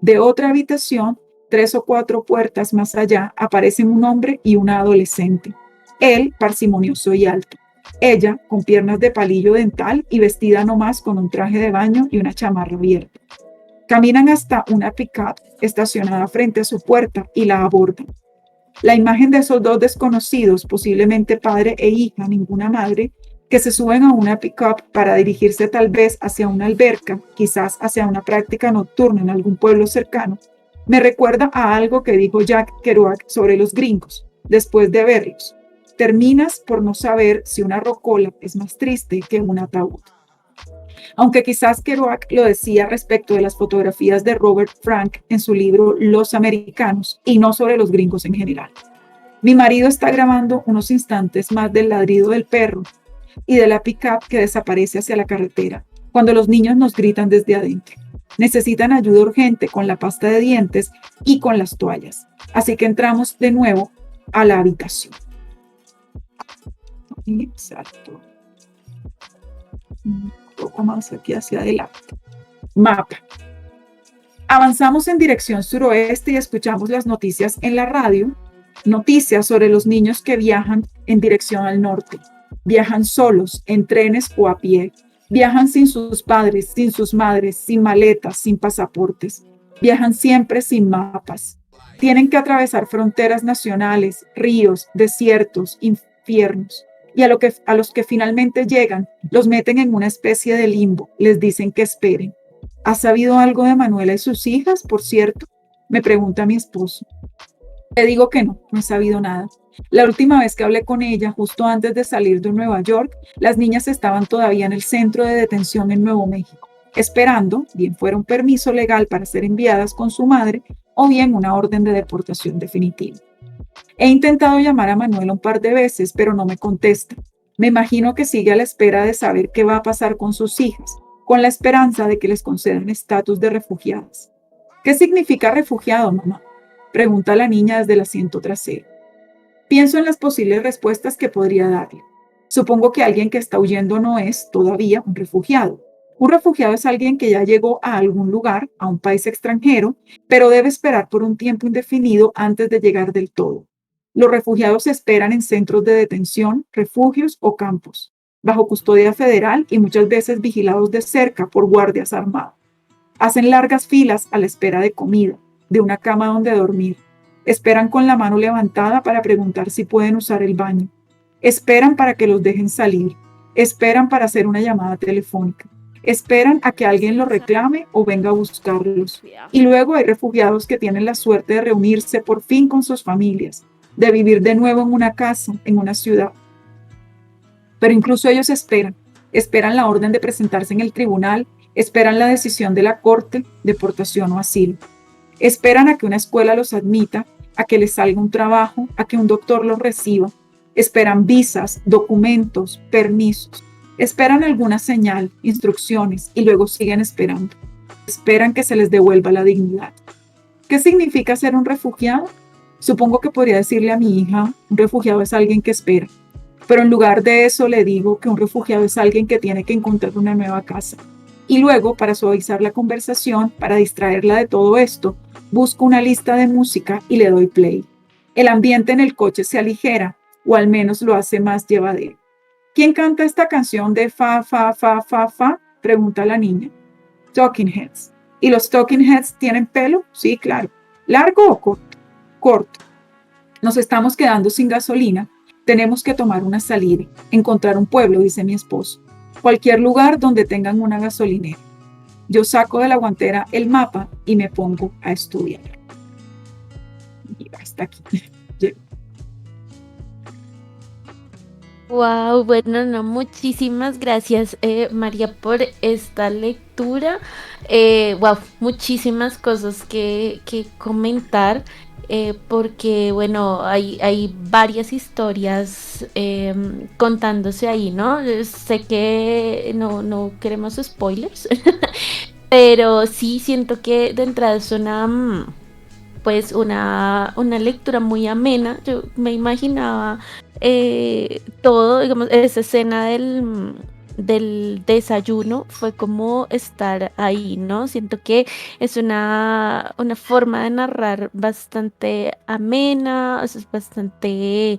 Speaker 2: De otra habitación, 3 o 4 puertas más allá aparecen un hombre y una adolescente. Él, parsimonioso y alto. Ella, con piernas de palillo dental y vestida nomás con un traje de baño y una chamarra abierta. Caminan hasta una pick-up estacionada frente a su puerta y la abordan. La imagen de esos dos desconocidos, posiblemente padre e hija, ninguna madre, que se suben a una pick-up para dirigirse tal vez hacia una alberca, quizás hacia una práctica nocturna en algún pueblo cercano, me recuerda a algo que dijo Jack Kerouac sobre los gringos, después de verlos. Terminas por no saber si una rocola es más triste que un ataúd. Aunque quizás Kerouac lo decía respecto de las fotografías de Robert Frank en su libro Los Americanos y no sobre los gringos en general. Mi marido está grabando unos instantes más del ladrido del perro y de la pick-up que desaparece hacia la carretera cuando los niños nos gritan desde adentro. Necesitan ayuda urgente con la pasta de dientes y con las toallas. Así que entramos de nuevo a la habitación. Exacto. Un poco más aquí hacia adelante. Mapa. Avanzamos en dirección suroeste y escuchamos las noticias en la radio. Noticias sobre los niños que viajan en dirección al norte. Viajan solos, en trenes o a pie. Viajan sin sus padres, sin sus madres, sin maletas, sin pasaportes. Viajan siempre sin mapas. Tienen que atravesar fronteras nacionales, ríos, desiertos, infiernos. Y a los que finalmente llegan, los meten en una especie de limbo. Les dicen que esperen. ¿Has sabido algo de Manuela y sus hijas, por cierto? Me pregunta mi esposo. Le digo que no he sabido nada. La última vez que hablé con ella, justo antes de salir de Nueva York, las niñas estaban todavía en el centro de detención en Nuevo México, esperando, bien fuera un permiso legal para ser enviadas con su madre o bien una orden de deportación definitiva. He intentado llamar a Manuela un par de veces, pero no me contesta. Me imagino que sigue a la espera de saber qué va a pasar con sus hijas, con la esperanza de que les concedan estatus de refugiadas. ¿Qué significa refugiado, mamá?, pregunta la niña desde el asiento trasero. Pienso en las posibles respuestas que podría darle. Supongo que alguien que está huyendo no es todavía un refugiado. Un refugiado es alguien que ya llegó a algún lugar, a un país extranjero, pero debe esperar por un tiempo indefinido antes de llegar del todo. Los refugiados esperan en centros de detención, refugios o campos, bajo custodia federal y muchas veces vigilados de cerca por guardias armados. Hacen largas filas a la espera de comida, de una cama donde dormir. Esperan con la mano levantada para preguntar si pueden usar el baño. Esperan para que los dejen salir. Esperan para hacer una llamada telefónica. Esperan a que alguien los reclame o venga a buscarlos. Y luego hay refugiados que tienen la suerte de reunirse por fin con sus familias, de vivir de nuevo en una casa, en una ciudad. Pero incluso ellos esperan la orden de presentarse en el tribunal, esperan la decisión de la corte, deportación o asilo. Esperan a que una escuela los admita, a que les salga un trabajo, a que un doctor los reciba. Esperan visas, documentos, permisos. Esperan alguna señal, instrucciones y luego siguen esperando. Esperan que se les devuelva la dignidad. ¿Qué significa ser un refugiado? Supongo que podría decirle a mi hija, un refugiado es alguien que espera. Pero en lugar de eso le digo que un refugiado es alguien que tiene que encontrar una nueva casa. Y luego, para suavizar la conversación, para distraerla de todo esto, busco una lista de música y le doy play. El ambiente en el coche se aligera, o al menos lo hace más llevadero. ¿Quién canta esta canción de fa, fa, fa, fa, fa?, pregunta la niña. Talking Heads. ¿Y los Talking Heads tienen pelo? Sí, claro. ¿Largo o corto? Corto. Nos estamos quedando sin gasolina. Tenemos que tomar una salida, encontrar un pueblo, dice mi esposo. Cualquier lugar donde tengan una gasolinera. Yo saco de la guantera el mapa y me pongo a estudiar. Y hasta aquí.
Speaker 3: Wow, bueno, no, muchísimas gracias, María, por esta lectura. Wow, muchísimas cosas que comentar. Porque bueno, hay varias historias contándose ahí, ¿no? Sé que no queremos spoilers, pero sí siento que de entrada es pues una lectura muy amena. Yo me imaginaba todo, digamos, esa escena del desayuno fue como estar ahí, ¿no? Siento que es una forma de narrar bastante amena, o sea, es bastante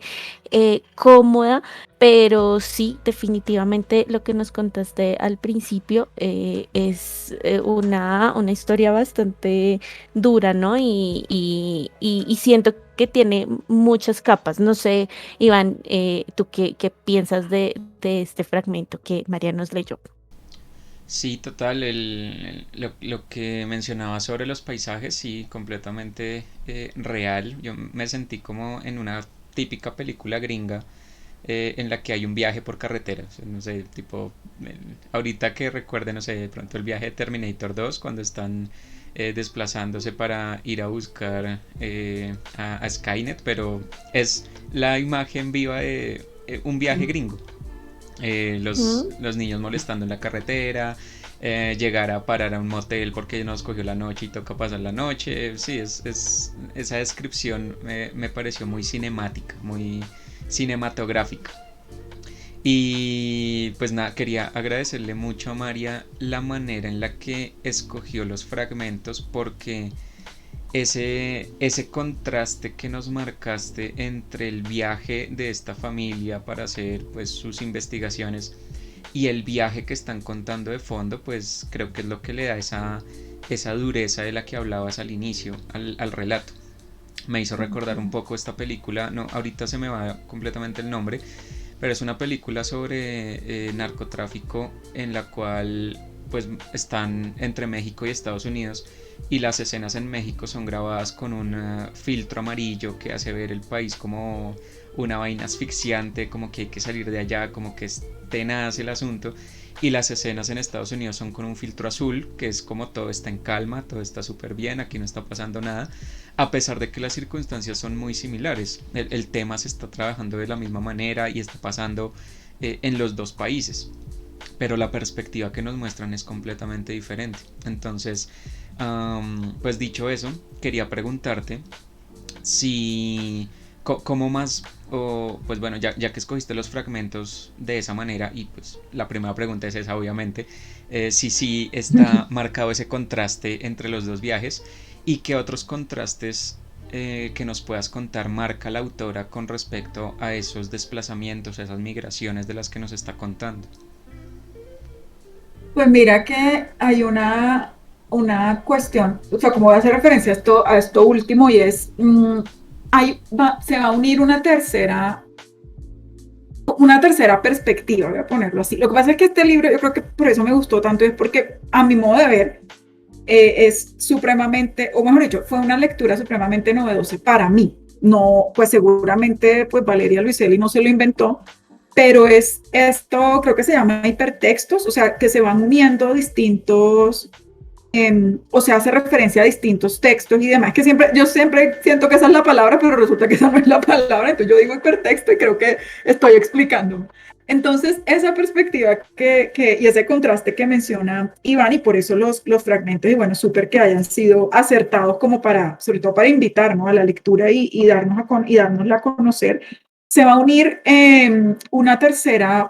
Speaker 3: cómoda, pero sí, definitivamente lo que nos contaste al principio es una historia bastante dura, ¿no? Y siento que tiene muchas capas. No sé, Iván, ¿tú qué piensas de este fragmento que María nos leyó?
Speaker 1: Sí, total, lo que mencionaba sobre los paisajes, sí, completamente real. Yo me sentí como en una típica película gringa en la que hay un viaje por carretera. O sea, no sé, tipo, ahorita que recuerde, no sé, de pronto el viaje de Terminator 2 cuando están desplazándose para ir a buscar a Skynet, pero es la imagen viva de un viaje gringo.
Speaker 3: Ujú.
Speaker 1: Los niños molestando en la carretera, llegar a parar a un motel porque nos cogió la noche y toca pasar la noche. Sí, esa descripción me pareció muy cinemática, muy cinematográfica. Y pues nada, quería agradecerle mucho a María la manera en la que escogió los fragmentos porque ese contraste que nos marcaste entre el viaje de esta familia para hacer pues sus investigaciones y el viaje que están contando de fondo, pues creo que es lo que le da esa dureza de la que hablabas al inicio, al relato. Me hizo recordar un poco esta película, no, ahorita se me va completamente el nombre, pero es una película sobre narcotráfico en la cual pues están entre México y Estados Unidos y las escenas en México son grabadas con un filtro amarillo que hace ver el país como una vaina asfixiante, como que hay que salir de allá, como que es tenaz el asunto, y las escenas en Estados Unidos son con un filtro azul, que es como todo está en calma, todo está súper bien, aquí no está pasando nada, a pesar de que las circunstancias son muy similares. El tema se está trabajando de la misma manera y está pasando en los dos países, pero la perspectiva que nos muestran es completamente diferente. Entonces, pues dicho eso, quería preguntarte si, cómo más, o pues bueno, ya que escogiste los fragmentos de esa manera, y pues la primera pregunta es esa, obviamente, si sí está marcado ese contraste entre los dos viajes y qué otros contrastes que nos puedas contar marca la autora con respecto a esos desplazamientos, a esas migraciones de las que nos está contando.
Speaker 2: Pues mira que hay una cuestión, o sea, como voy a hacer referencia a esto último y es, se va a unir una tercera perspectiva, voy a ponerlo así. Lo que pasa es que este libro, yo creo que por eso me gustó tanto, es porque a mi modo de ver, es supremamente, o mejor dicho, fue una lectura supremamente novedosa para mí. No, pues seguramente, pues Valeria Luiselli no se lo inventó, pero es esto, creo que se llama hipertextos, o sea, que se van uniendo distintos, o sea, hace referencia a distintos textos y demás, que siempre, yo siempre siento que esa es la palabra, pero resulta que esa no es la palabra, entonces yo digo hipertexto y creo que estoy explicándome. Entonces, esa perspectiva y ese contraste que menciona Iván, y por eso los fragmentos, y bueno, súper que hayan sido acertados como para, sobre todo para invitarnos a la lectura y dárnosla a conocer, se va a unir una tercera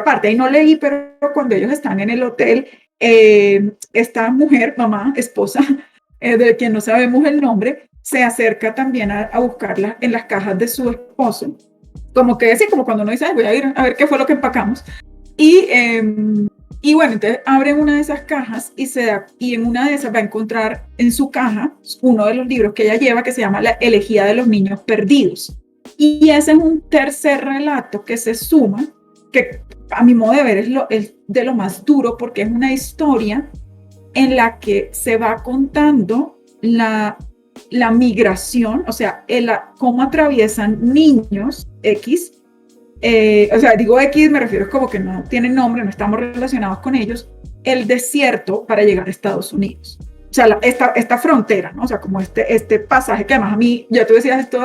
Speaker 2: parte. Y no leí, pero cuando ellos están en el hotel, esta mujer, mamá, esposa, de quien no sabemos el nombre, se acerca también a buscarla en las cajas de su esposo. Como que sí, como cuando uno dice, "Ay, voy a ir a ver qué fue lo que empacamos". Y, y bueno, entonces abre una de esas cajas y en una de esas va a encontrar en su caja uno de los libros que ella lleva que se llama La elegía de los niños perdidos. Y ese es un tercer relato que se suma, que a mi modo de ver es de lo más duro porque es una historia en la que se va contando la migración, o sea, cómo atraviesan niños X, o sea, digo X, me refiero es como que no tienen nombre, no estamos relacionados con ellos, el desierto para llegar a Estados Unidos. O sea, esta frontera, ¿no? O sea, como este pasaje que además a mí, ya tú decías esto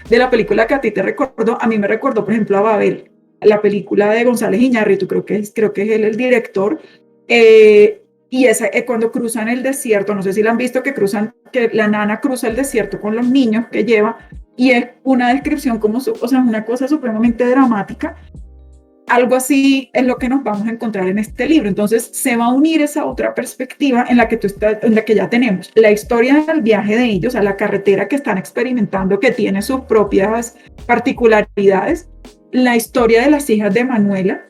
Speaker 2: de la película que a ti te recordó, a mí me recordó, por ejemplo, a Babel, la película de González Iñárritu, creo que es él el director, y esa, cuando cruzan el desierto, no sé si la han visto, que la nana cruza el desierto con los niños que lleva, y es una descripción como, o sea, una cosa supremamente dramática. Algo así es lo que nos vamos a encontrar en este libro. Entonces se va a unir esa otra perspectiva en la que en la que ya tenemos la historia del viaje de ellos a la carretera que están experimentando, que tiene sus propias particularidades, la historia de las hijas de Manuela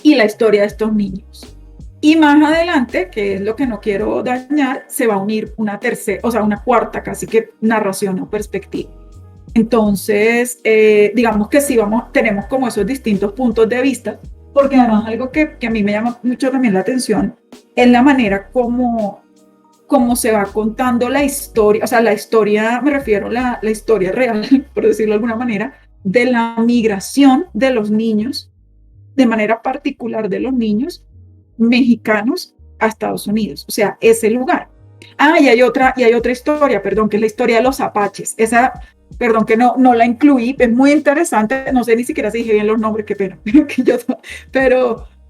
Speaker 2: y la historia de estos niños. Y más adelante, que es lo que no quiero dañar, se va a unir una tercera, o sea, una cuarta casi que narración o perspectiva. Entonces, digamos que sí, tenemos como esos distintos puntos de vista, porque además algo que a mí me llama mucho también la atención es la manera como se va contando la historia, o sea, la historia, me refiero a la historia real, por decirlo de alguna manera, de la migración de los niños, de manera particular de los niños mexicanos a Estados Unidos, o sea, ese lugar. Ah, y hay otra historia, perdón, que es la historia de los apaches. Esa, perdón, que no la incluí, es muy interesante, no sé ni siquiera si dije bien los nombres, qué pena,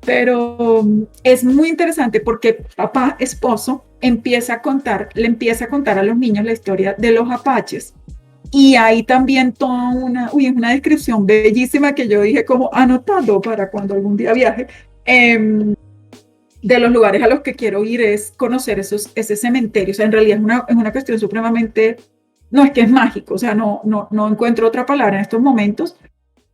Speaker 2: pero es muy interesante porque papá, esposo, le empieza a contar a los niños la historia de los apaches. Y hay también toda una descripción bellísima que yo dije como anotado para cuando algún día viaje. De los lugares a los que quiero ir es conocer ese cementerio. O sea, en realidad es una cuestión supremamente, no es que es mágico, o sea, no encuentro otra palabra en estos momentos,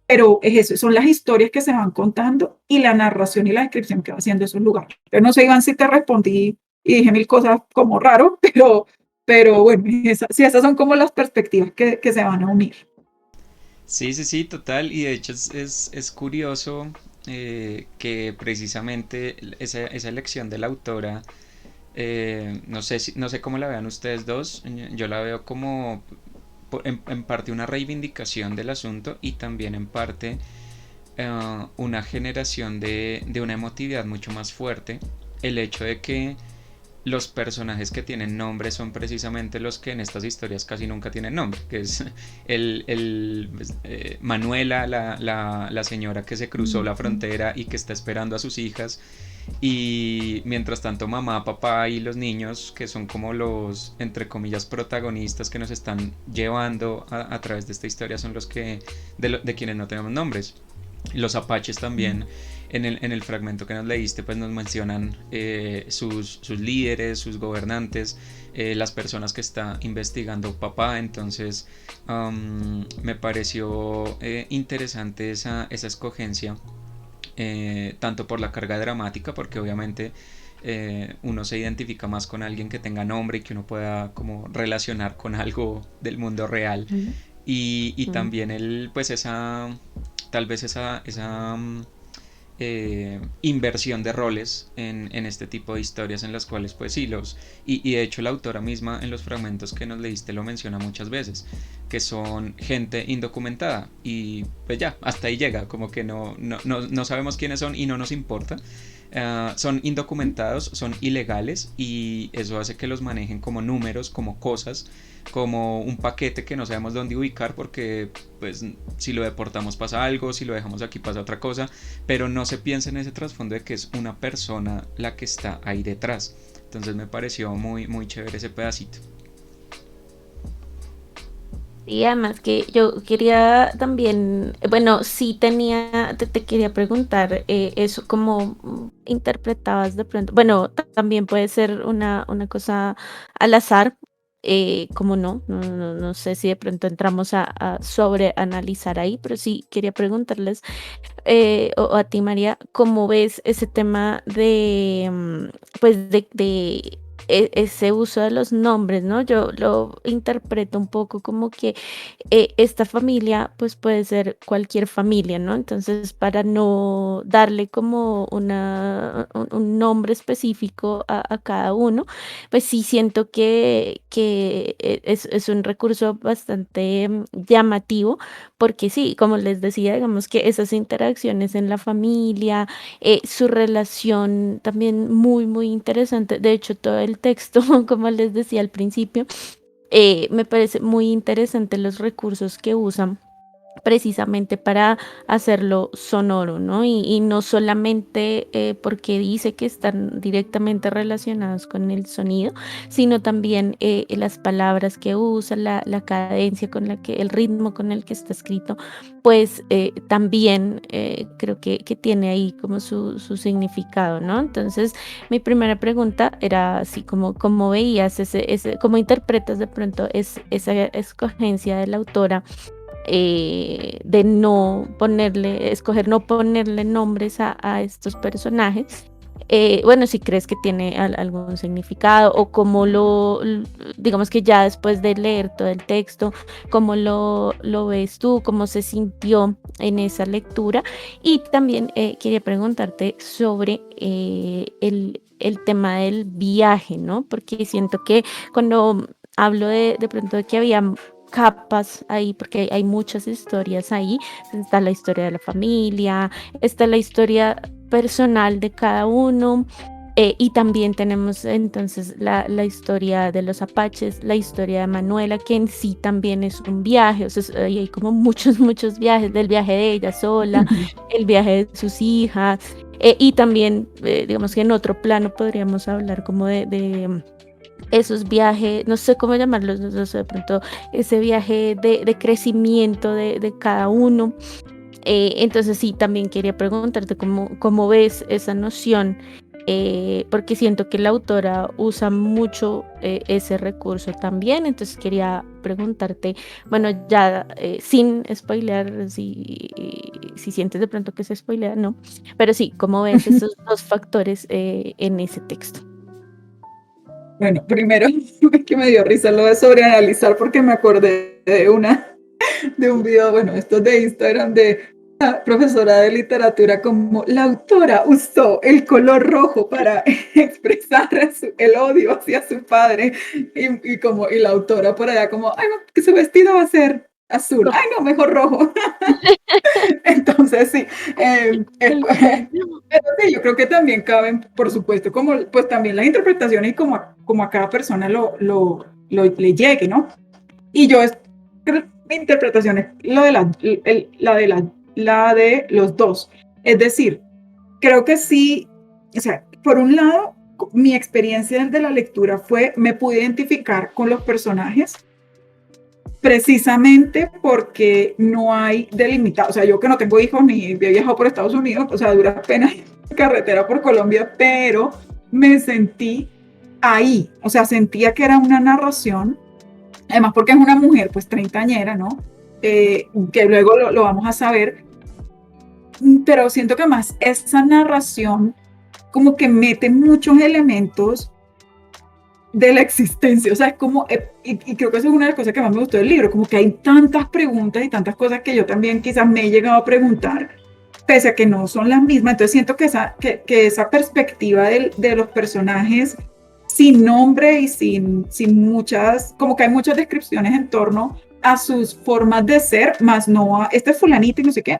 Speaker 2: pero es eso, son las historias que se van contando y la narración y la descripción que va haciendo esos lugares. Yo no sé, Iván, si te respondí y dije mil cosas como raro, pero bueno, sí, esas son como las perspectivas que se van a unir.
Speaker 1: Sí, sí, sí, total. Y de hecho es curioso que precisamente esa elección de la autora, no sé no sé cómo la vean ustedes dos, yo la veo como en parte una reivindicación del asunto y también en parte una generación de una emotividad mucho más fuerte. El hecho de que los personajes que tienen nombre son precisamente los que en estas historias casi nunca tienen nombre, que es Manuela, la señora que se cruzó la frontera y que está esperando a sus hijas, y mientras tanto mamá, papá y los niños, que son como los, entre comillas, protagonistas que nos están llevando a través de esta historia, son los que, de quienes no tenemos nombres. Los apaches también, en el fragmento que nos leíste, pues nos mencionan sus líderes, sus gobernantes, las personas que está investigando papá. Entonces me pareció interesante esa escogencia, tanto por la carga dramática, porque obviamente uno se identifica más con alguien que tenga nombre y que uno pueda como relacionar con algo del mundo real,
Speaker 3: Mm,
Speaker 1: y
Speaker 3: mm.
Speaker 1: también pues tal vez inversión de roles en este tipo de historias en las cuales pues sí y de hecho la autora misma en los fragmentos que nos leíste lo menciona muchas veces, que son gente indocumentada, y pues ya, hasta ahí llega, como que no sabemos quiénes son y no nos importa. Son indocumentados, son ilegales, y eso hace que los manejen como números, como cosas, como un paquete que no sabemos dónde ubicar, porque pues si lo deportamos pasa algo, si lo dejamos aquí pasa otra cosa, pero no se piensa en ese trasfondo de que es una persona la que está ahí detrás. Entonces me pareció muy, muy chévere ese pedacito.
Speaker 3: Y además que yo quería también, bueno, sí tenía, te quería preguntar eso, cómo interpretabas de pronto, bueno, también puede ser una cosa al azar, como no sé si de pronto entramos a sobreanalizar ahí, pero sí quería preguntarles, o a ti, María, ¿cómo ves ese tema de, pues, ese uso de los nombres, ¿no? Yo lo interpreto un poco como que esta familia, pues puede ser cualquier familia, ¿no? Entonces, para no darle como un nombre específico a cada uno, pues sí siento que es un recurso bastante llamativo, porque sí, como les decía, digamos que esas interacciones en la familia, su relación también muy, muy interesante. De hecho, todo el texto, como les decía al principio, me parece muy interesante los recursos que usan precisamente para hacerlo sonoro, ¿no? Y no solamente porque dice que están directamente relacionados con el sonido, sino también las palabras que usa, la cadencia con la que, el ritmo con el que está escrito, pues también creo que tiene ahí como su significado, ¿no? Entonces, mi primera pregunta era así como, ¿cómo veías cómo interpretas de pronto esa escogencia de la autora? De no ponerle, escoger no ponerle nombres a estos personajes. Bueno, si crees que tiene algún significado o cómo digamos que ya después de leer todo el texto, cómo lo ves tú, cómo se sintió en esa lectura. Y también quería preguntarte sobre el tema del viaje, ¿no? Porque siento que cuando hablo de pronto de que había capas ahí, porque hay muchas historias ahí. Está la historia de la familia, está la historia personal de cada uno. Y también tenemos entonces la historia de los apaches, la historia de Manuela, que en sí también es un viaje, o sea, ahí hay como muchos, muchos viajes, del viaje de ella sola, el viaje de sus hijas, y también, digamos que en otro plano podríamos hablar como de esos viajes, no sé cómo llamarlos, no sé, de pronto ese viaje de crecimiento de cada uno. Entonces sí, también quería preguntarte cómo ves esa noción, porque siento que la autora usa mucho ese recurso también. Entonces quería preguntarte, bueno, ya sin spoilear, si sientes de pronto que se spoilea, no, pero sí, ¿cómo ves esos dos factores en ese texto?
Speaker 2: Bueno, primero es que me dio risa lo de sobreanalizar porque me acordé de un video, bueno, estos de Instagram de la profesora de literatura, como la autora usó el color rojo para expresar el odio hacia su padre y la autora por allá como, ay no, que su vestido va a ser azul, ay no, mejor rojo. Entonces sí, pero sí, yo creo que también caben, por supuesto, como pues también las interpretaciones y como a cada persona le llegue, ¿no? Y yo creo que mi interpretación es la de los dos. Es decir, creo que sí, o sea, por un lado, mi experiencia de la lectura me pude identificar con los personajes precisamente porque no hay delimitado, o sea, yo que no tengo hijos ni he viajado por Estados Unidos, o sea, duras penas carretera por Colombia, pero me sentí ahí, o sea, sentía que era una narración, además porque es una mujer pues treintañera, ¿no? Que luego lo vamos a saber, pero siento que más esa narración como que mete muchos elementos de la existencia, o sea, es como, y creo que eso es una de las cosas que más me gustó del libro, como que hay tantas preguntas y tantas cosas que yo también quizás me he llegado a preguntar, pese a que no son las mismas. Entonces siento que esa perspectiva de los personajes sin nombre y sin muchas, como que hay muchas descripciones en torno a sus formas de ser, más no a este fulanito y no sé qué,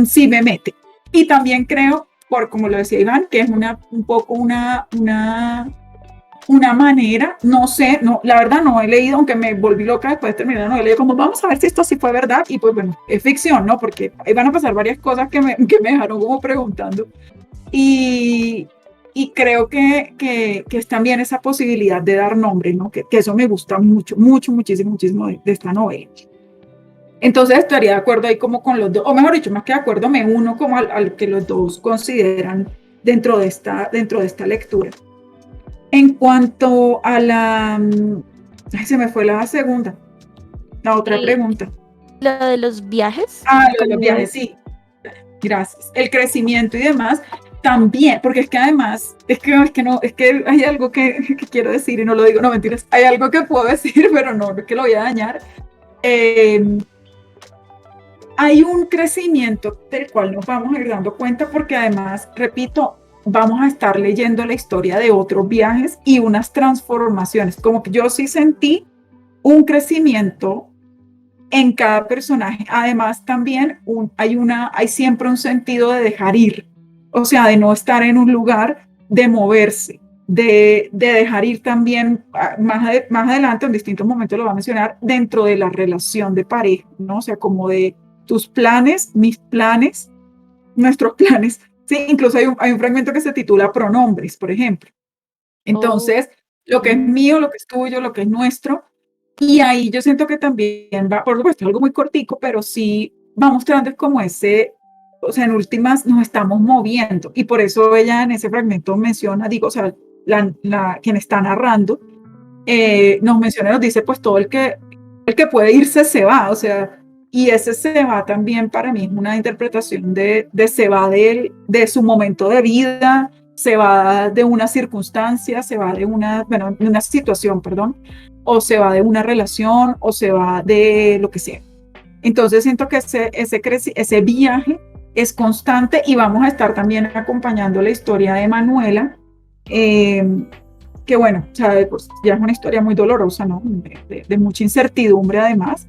Speaker 2: sí me mete. Y también creo, como lo decía Iván, que es un poco una manera, no sé, no, la verdad no he leído, aunque me volví loca después de terminar, no he leído como vamos a ver si esto sí fue verdad, y pues bueno, es ficción, ¿no? Porque ahí van a pasar varias cosas que me dejaron como preguntando, y, y creo que es también esa posibilidad de dar nombre, ¿no? Que eso me gusta mucho, mucho, muchísimo, muchísimo de esta novela. Entonces estaría de acuerdo ahí como con los dos, o mejor dicho, más que de acuerdo, me uno como al que los dos consideran dentro de esta lectura. En cuanto a ay, se me fue la segunda, la otra
Speaker 3: Eh,
Speaker 2: pregunta.
Speaker 3: lo de los viajes,
Speaker 2: Lo de los viajes, sí, gracias. El crecimiento y demás, también, porque es que además, es que hay algo que quiero decir y no lo digo, no mentiras, hay algo que puedo decir, pero no es que lo voy a dañar. Hay un crecimiento del cual nos vamos a ir dando cuenta porque además, repito, vamos a estar leyendo la historia de otros viajes y unas transformaciones. Como que yo sí sentí un crecimiento en cada personaje. Además, también hay siempre un sentido de dejar ir, o sea, de no estar en un lugar, de moverse, de dejar ir también, más adelante, en distintos momentos lo va a mencionar, dentro de la relación de pareja, ¿no? O sea, como tus planes, mis planes, nuestros planes. Sí, incluso hay un fragmento que se titula Pronombres, por ejemplo. Entonces, lo que es mío, lo que es tuyo, lo que es nuestro. Y ahí yo siento que también va, por supuesto, algo muy cortico, pero sí va mostrando como ese, o sea, en últimas nos estamos moviendo. Y por eso ella en ese fragmento menciona, digo, o sea, quien está narrando, nos menciona, nos dice, pues todo el que puede irse se va, o sea, y ese se va también para mí es una interpretación de se va de su momento de vida, se va de una circunstancia, se va de bueno, de una situación, perdón, o se va de una relación, o se va de lo que sea. Entonces siento que ese viaje es constante y vamos a estar también acompañando la historia de Manuela, que bueno, o sea, pues ya es una historia muy dolorosa, ¿no? De mucha incertidumbre además.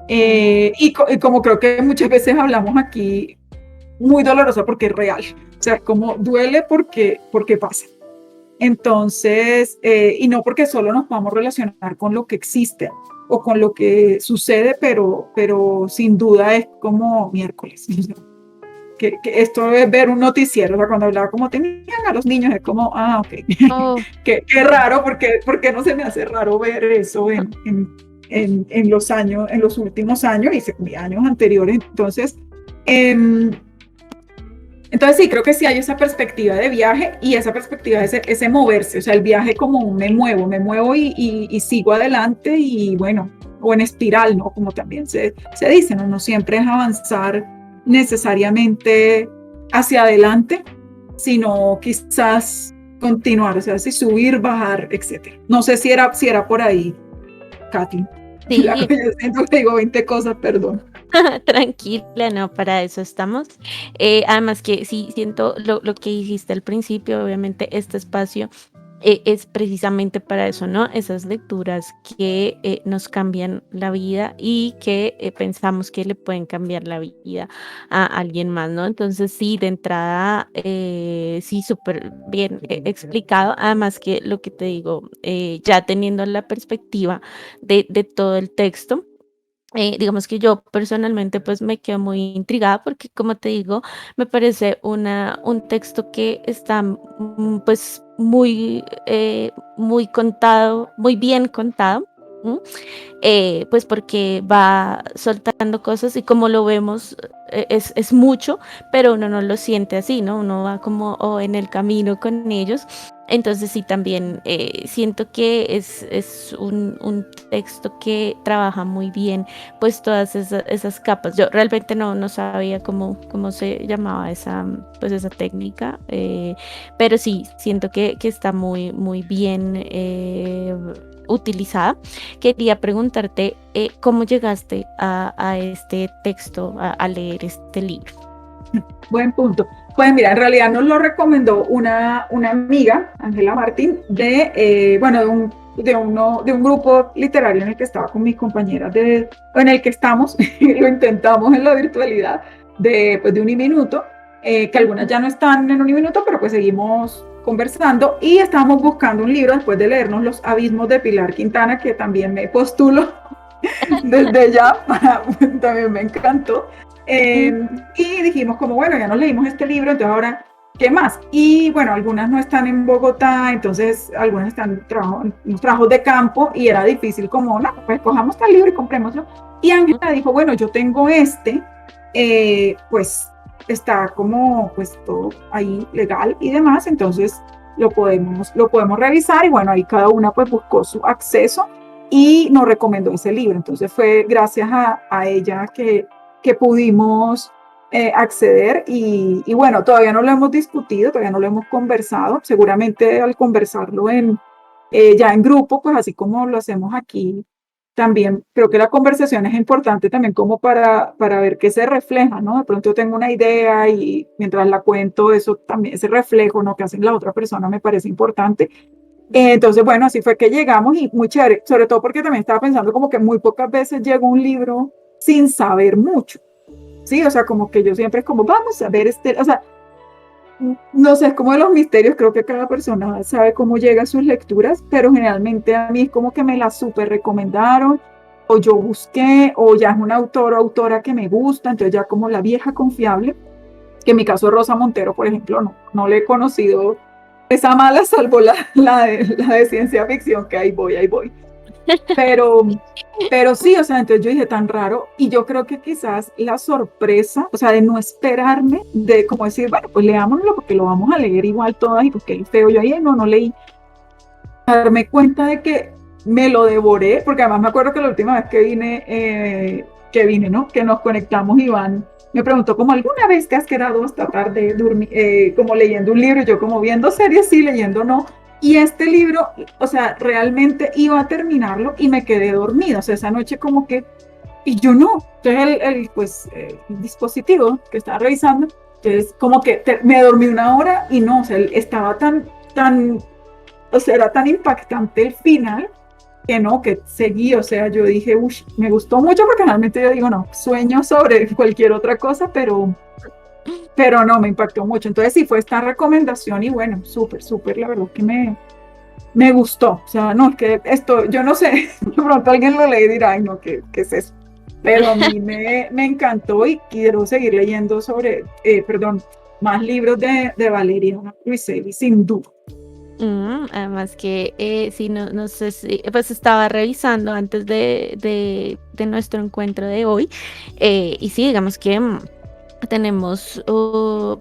Speaker 2: Y como creo que muchas veces hablamos aquí, muy dolorosa porque es real, o sea, como duele porque pasa. Entonces, y no porque solo nos podamos relacionar con lo que existe o con lo que sucede, pero sin duda es como miércoles. Que esto es ver un noticiero, o sea, cuando hablaba como tenían a los niños, es como, ok, qué raro, porque no se me hace raro ver eso en los años, en los últimos años y años anteriores. Entonces sí, creo que sí hay esa perspectiva de viaje y esa perspectiva de ese moverse, o sea, el viaje como un me muevo y sigo adelante y bueno, o en espiral, ¿no? Como también se dice, ¿no? No siempre es avanzar necesariamente hacia adelante, sino quizás continuar, o sea, si subir, bajar, etcétera. No sé si era por ahí, Katy.
Speaker 3: Sí.
Speaker 2: Claro, yo siento que digo 20 cosas, perdón.
Speaker 3: Tranquila, no, para eso estamos. Además que sí, siento lo que dijiste al principio, obviamente este espacio es precisamente para eso, ¿no? Esas lecturas que nos cambian la vida y que pensamos que le pueden cambiar la vida a alguien más, ¿no? Entonces sí, de entrada, sí, súper bien explicado. Además que lo que te digo, ya teniendo la perspectiva de todo el texto. Digamos que yo personalmente pues me quedo muy intrigada porque como te digo, me parece un texto que está pues muy contado, muy bien contado. ¿M? Pues porque va soltando cosas y como lo vemos es mucho, pero uno no lo siente así, ¿no? Uno va como en el camino con ellos. Entonces sí, también siento que es un texto que trabaja muy bien pues todas esas capas. Yo realmente no sabía cómo se llamaba pues esa técnica, pero sí, siento que está muy bien utilizada. Quería preguntarte cómo llegaste a este texto, a leer este libro.
Speaker 2: Buen punto. Pues mira, en realidad nos lo recomendó una amiga, Ángela Martín, de un grupo literario en el que estaba con mis compañeras, en el que estamos, lo intentamos en la virtualidad, de Uniminuto, que algunas ya no están en Uniminuto, pero pues seguimos conversando y estábamos buscando un libro después de leernos Los Abismos de Pilar Quintana, que también me postulo desde ya, también me encantó. Y dijimos como, bueno, ya nos leímos este libro, entonces ahora, ¿qué más? Y bueno, algunas no están en Bogotá, entonces algunas están en los trabajos de campo y era difícil como, no, pues cojamos tal libro y comprémoslo. Y Ángela dijo, bueno, yo tengo pues está como pues todo ahí legal y demás, entonces lo podemos revisar y bueno, ahí cada una pues buscó su acceso y nos recomendó ese libro. Entonces fue gracias a ella que pudimos acceder y bueno, todavía no lo hemos discutido, todavía no lo hemos conversado, seguramente al conversarlo ya en grupo, pues así como lo hacemos aquí, también creo que la conversación es importante también como para ver qué se refleja, ¿no? De pronto tengo una idea y mientras la cuento, eso también, ese reflejo, ¿no? Que hace la otra persona me parece importante. Entonces, bueno, así fue que llegamos y muy chévere, sobre todo porque también estaba pensando como que muy pocas veces llega un libro sin saber mucho, ¿sí? O sea, como que yo siempre es como, vamos a ver o sea, no sé, es como de los misterios, creo que cada persona sabe cómo llega a sus lecturas, pero generalmente a mí es como que me las súper recomendaron o yo busqué, o ya es un autor o autora que me gusta, entonces ya como la vieja confiable, que en mi caso Rosa Montero, por ejemplo, no le he conocido esa mala, salvo la de ciencia ficción, que ahí voy. Pero, pero sí, o sea, entonces yo dije tan raro, y yo creo que quizás la sorpresa, o sea, de no esperarme, de como decir, bueno, pues leámoslo porque lo vamos a leer igual todas, y porque es feo, yo ahí no leí, darme cuenta de que me lo devoré, porque además me acuerdo que la última vez que vine, ¿no? Que nos conectamos, Iván me preguntó como alguna vez te has quedado hasta tarde como leyendo un libro, y yo como viendo series, sí, leyendo no. Y este libro, o sea, realmente iba a terminarlo y me quedé dormida, o sea, esa noche como que, y yo no. Entonces el dispositivo que estaba revisando, entonces como que me dormí una hora y no, o sea, él estaba o sea, era tan impactante el final que no, que seguí, o sea, yo dije, uff, me gustó mucho porque realmente yo digo, no, sueño sobre cualquier otra cosa, pero no, me impactó mucho. Entonces sí fue esta recomendación y bueno, súper, súper, la verdad que me gustó. O sea, no, es que esto, yo no sé, de pronto alguien lo lee y dirá, ay, no, ¿qué es eso? Pero a mí me encantó y quiero seguir leyendo perdón, más libros de Valeria Luiselli, sin duda.
Speaker 3: Además que sí, no sé si, pues estaba revisando antes de nuestro encuentro de hoy, y sí, digamos que tenemos,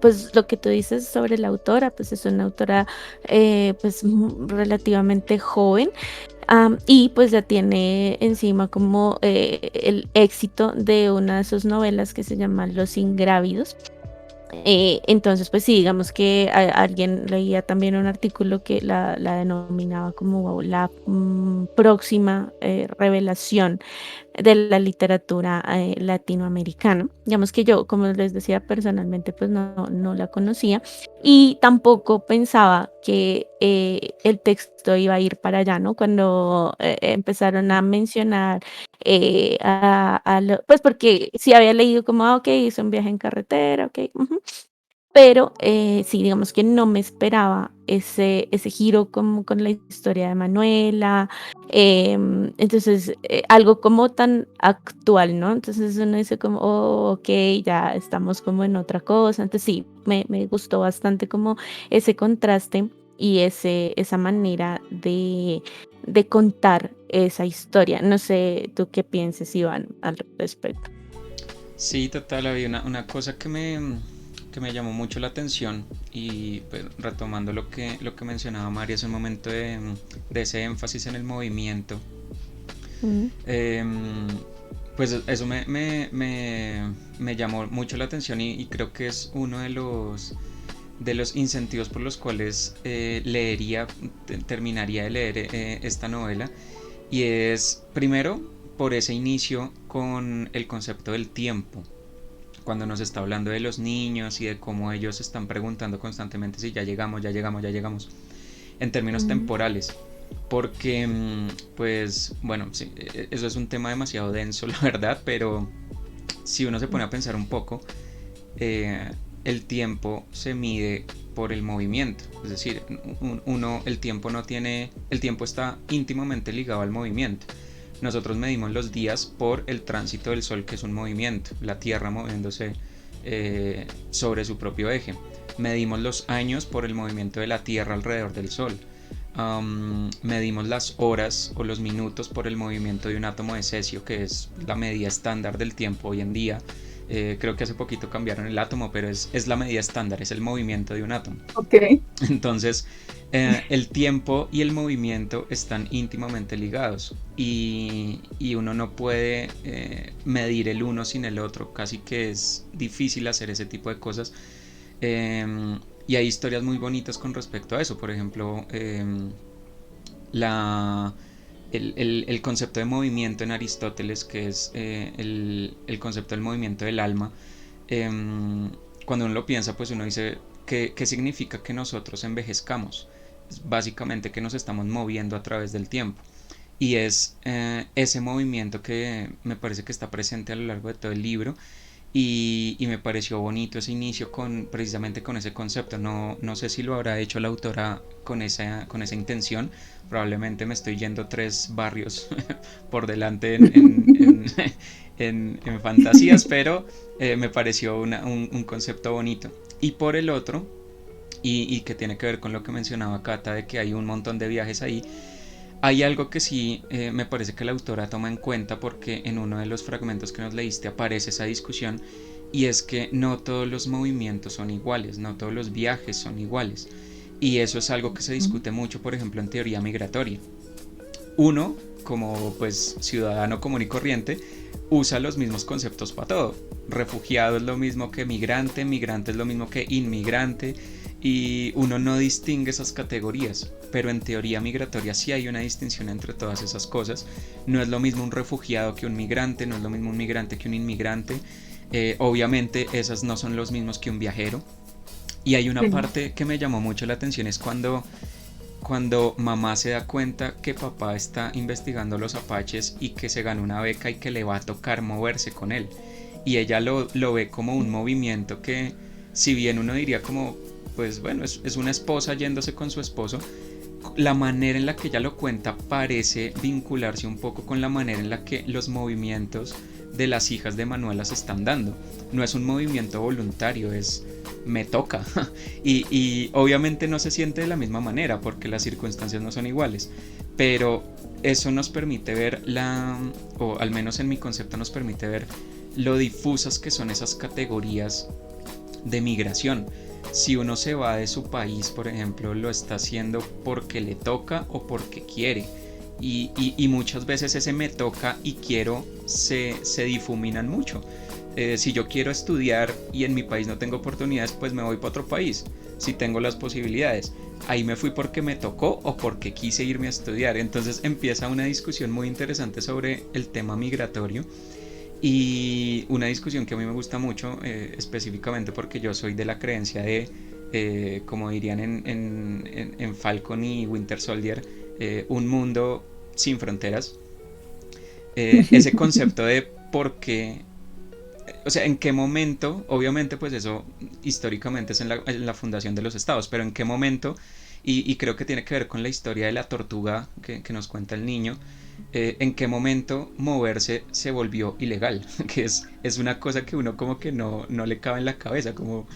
Speaker 3: pues lo que tú dices sobre la autora, pues es una autora pues relativamente joven. Y pues ya tiene encima como el éxito de una de sus novelas que se llama Los Ingrávidos. Entonces, pues sí, digamos que alguien leía también un artículo que la denominaba como la próxima revelación de la literatura latinoamericana. Digamos que yo, como les decía personalmente, pues no la conocía y tampoco pensaba que el texto iba a ir para allá, ¿no? Cuando empezaron a mencionar, pues porque sí había leído como, ok, hizo un viaje en carretera, ok, ujú, pero sí, digamos que no me esperaba ese giro como con la historia de Manuela, entonces algo como tan actual, ¿no? Entonces uno dice como, oh, ok, ya estamos como en otra cosa. Entonces sí, me gustó bastante como ese contraste y esa manera de contar esa historia. No sé tú qué pienses, Iván, al respecto.
Speaker 1: Sí, total, había una cosa que me llamó mucho la atención y pues, retomando lo que mencionaba María hace un momento de ese énfasis en el movimiento,
Speaker 3: Mm,
Speaker 1: em, pues eso me llamó mucho la atención y creo que es uno de los incentivos por los cuales terminaría de leer esta novela, y es primero por ese inicio con el concepto del tiempo, cuando nos está hablando de los niños y de cómo ellos están preguntando constantemente si ya llegamos, ya llegamos, ya llegamos, en términos
Speaker 3: mm,
Speaker 1: temporales. Porque, pues, bueno, sí, eso es un tema demasiado denso, la verdad, pero si uno se pone a pensar un poco, eh, el tiempo se mide por el movimiento, es decir, el tiempo no tiene, el tiempo está íntimamente ligado al movimiento. Nosotros medimos los días por el tránsito del Sol, que es un movimiento, la Tierra moviéndose sobre su propio eje. Medimos los años por el movimiento de la Tierra alrededor del Sol. Medimos las horas o los minutos por el movimiento de un átomo de cesio, que es la medida estándar del tiempo hoy en día. Creo que hace poquito cambiaron el átomo, pero es la medida estándar, es el movimiento de un átomo.
Speaker 2: Ok,
Speaker 1: Entonces, el tiempo y el movimiento están íntimamente ligados y uno no puede medir el uno sin el otro, casi que es difícil hacer ese tipo de cosas. Y hay historias muy bonitas con respecto a eso, por ejemplo, la, el concepto de movimiento en Aristóteles, que es el concepto del movimiento del alma. Cuando uno lo piensa, pues uno dice, ¿qué significa que nosotros envejezcamos? Es básicamente que nos estamos moviendo a través del tiempo. Y es ese movimiento que me parece que está presente a lo largo de todo el libro y me pareció bonito ese inicio precisamente con ese concepto. No sé si lo habrá hecho la autora con esa intención. Probablemente me estoy yendo 3 barrios por delante en fantasías, pero me pareció un concepto bonito. Y por el otro, y que tiene que ver con lo que mencionaba Cata, de que hay un montón de viajes ahí, hay algo que sí me parece que la autora toma en cuenta, porque en uno de los fragmentos que nos leíste aparece esa discusión, y es que no todos los movimientos son iguales, no todos los viajes son iguales. Y eso es algo que se discute mucho, por ejemplo, en teoría migratoria. Uno, como pues ciudadano común y corriente, usa los mismos conceptos para todo. Refugiado es lo mismo que migrante, migrante es lo mismo que inmigrante, y uno no distingue esas categorías, pero en teoría migratoria sí hay una distinción entre todas esas cosas. No es lo mismo un refugiado que un migrante, no es lo mismo un migrante que un inmigrante. Obviamente esas no son los mismos que un viajero. Y hay una parte que me llamó mucho la atención, es cuando mamá se da cuenta que papá está investigando los apaches y que se ganó una beca y que le va a tocar moverse con él. Y ella lo ve como un movimiento que, si bien uno diría como, pues bueno, es una esposa yéndose con su esposo, la manera en la que ella lo cuenta parece vincularse un poco con la manera en la que los movimientos de las hijas de Manuela se están dando. No es un movimiento voluntario, es me toca. Y obviamente no se siente de la misma manera porque las circunstancias no son iguales, pero eso nos permite ver o al menos en mi concepto nos permite ver lo difusas que son esas categorías de migración. Si uno se va de su país, por ejemplo, lo está haciendo porque le toca o porque quiere. Y muchas veces ese me toca y quiero se difuminan mucho. Si yo quiero estudiar y en mi país no tengo oportunidades, pues me voy para otro país. Si tengo las posibilidades, ahí me fui porque me tocó o porque quise irme a estudiar. Entonces empieza una discusión muy interesante sobre el tema migratorio, y una discusión que a mí me gusta mucho, específicamente porque yo soy de la creencia de, como dirían en Falcon y Winter Soldier, un mundo sin fronteras. Ese concepto de por qué, o sea, en qué momento, obviamente pues eso históricamente es en la fundación de los estados, pero en qué momento, y creo que tiene que ver con la historia de la tortuga que nos cuenta el niño, en qué momento moverse se volvió ilegal, que es una cosa que uno como que no le cabe en la cabeza, como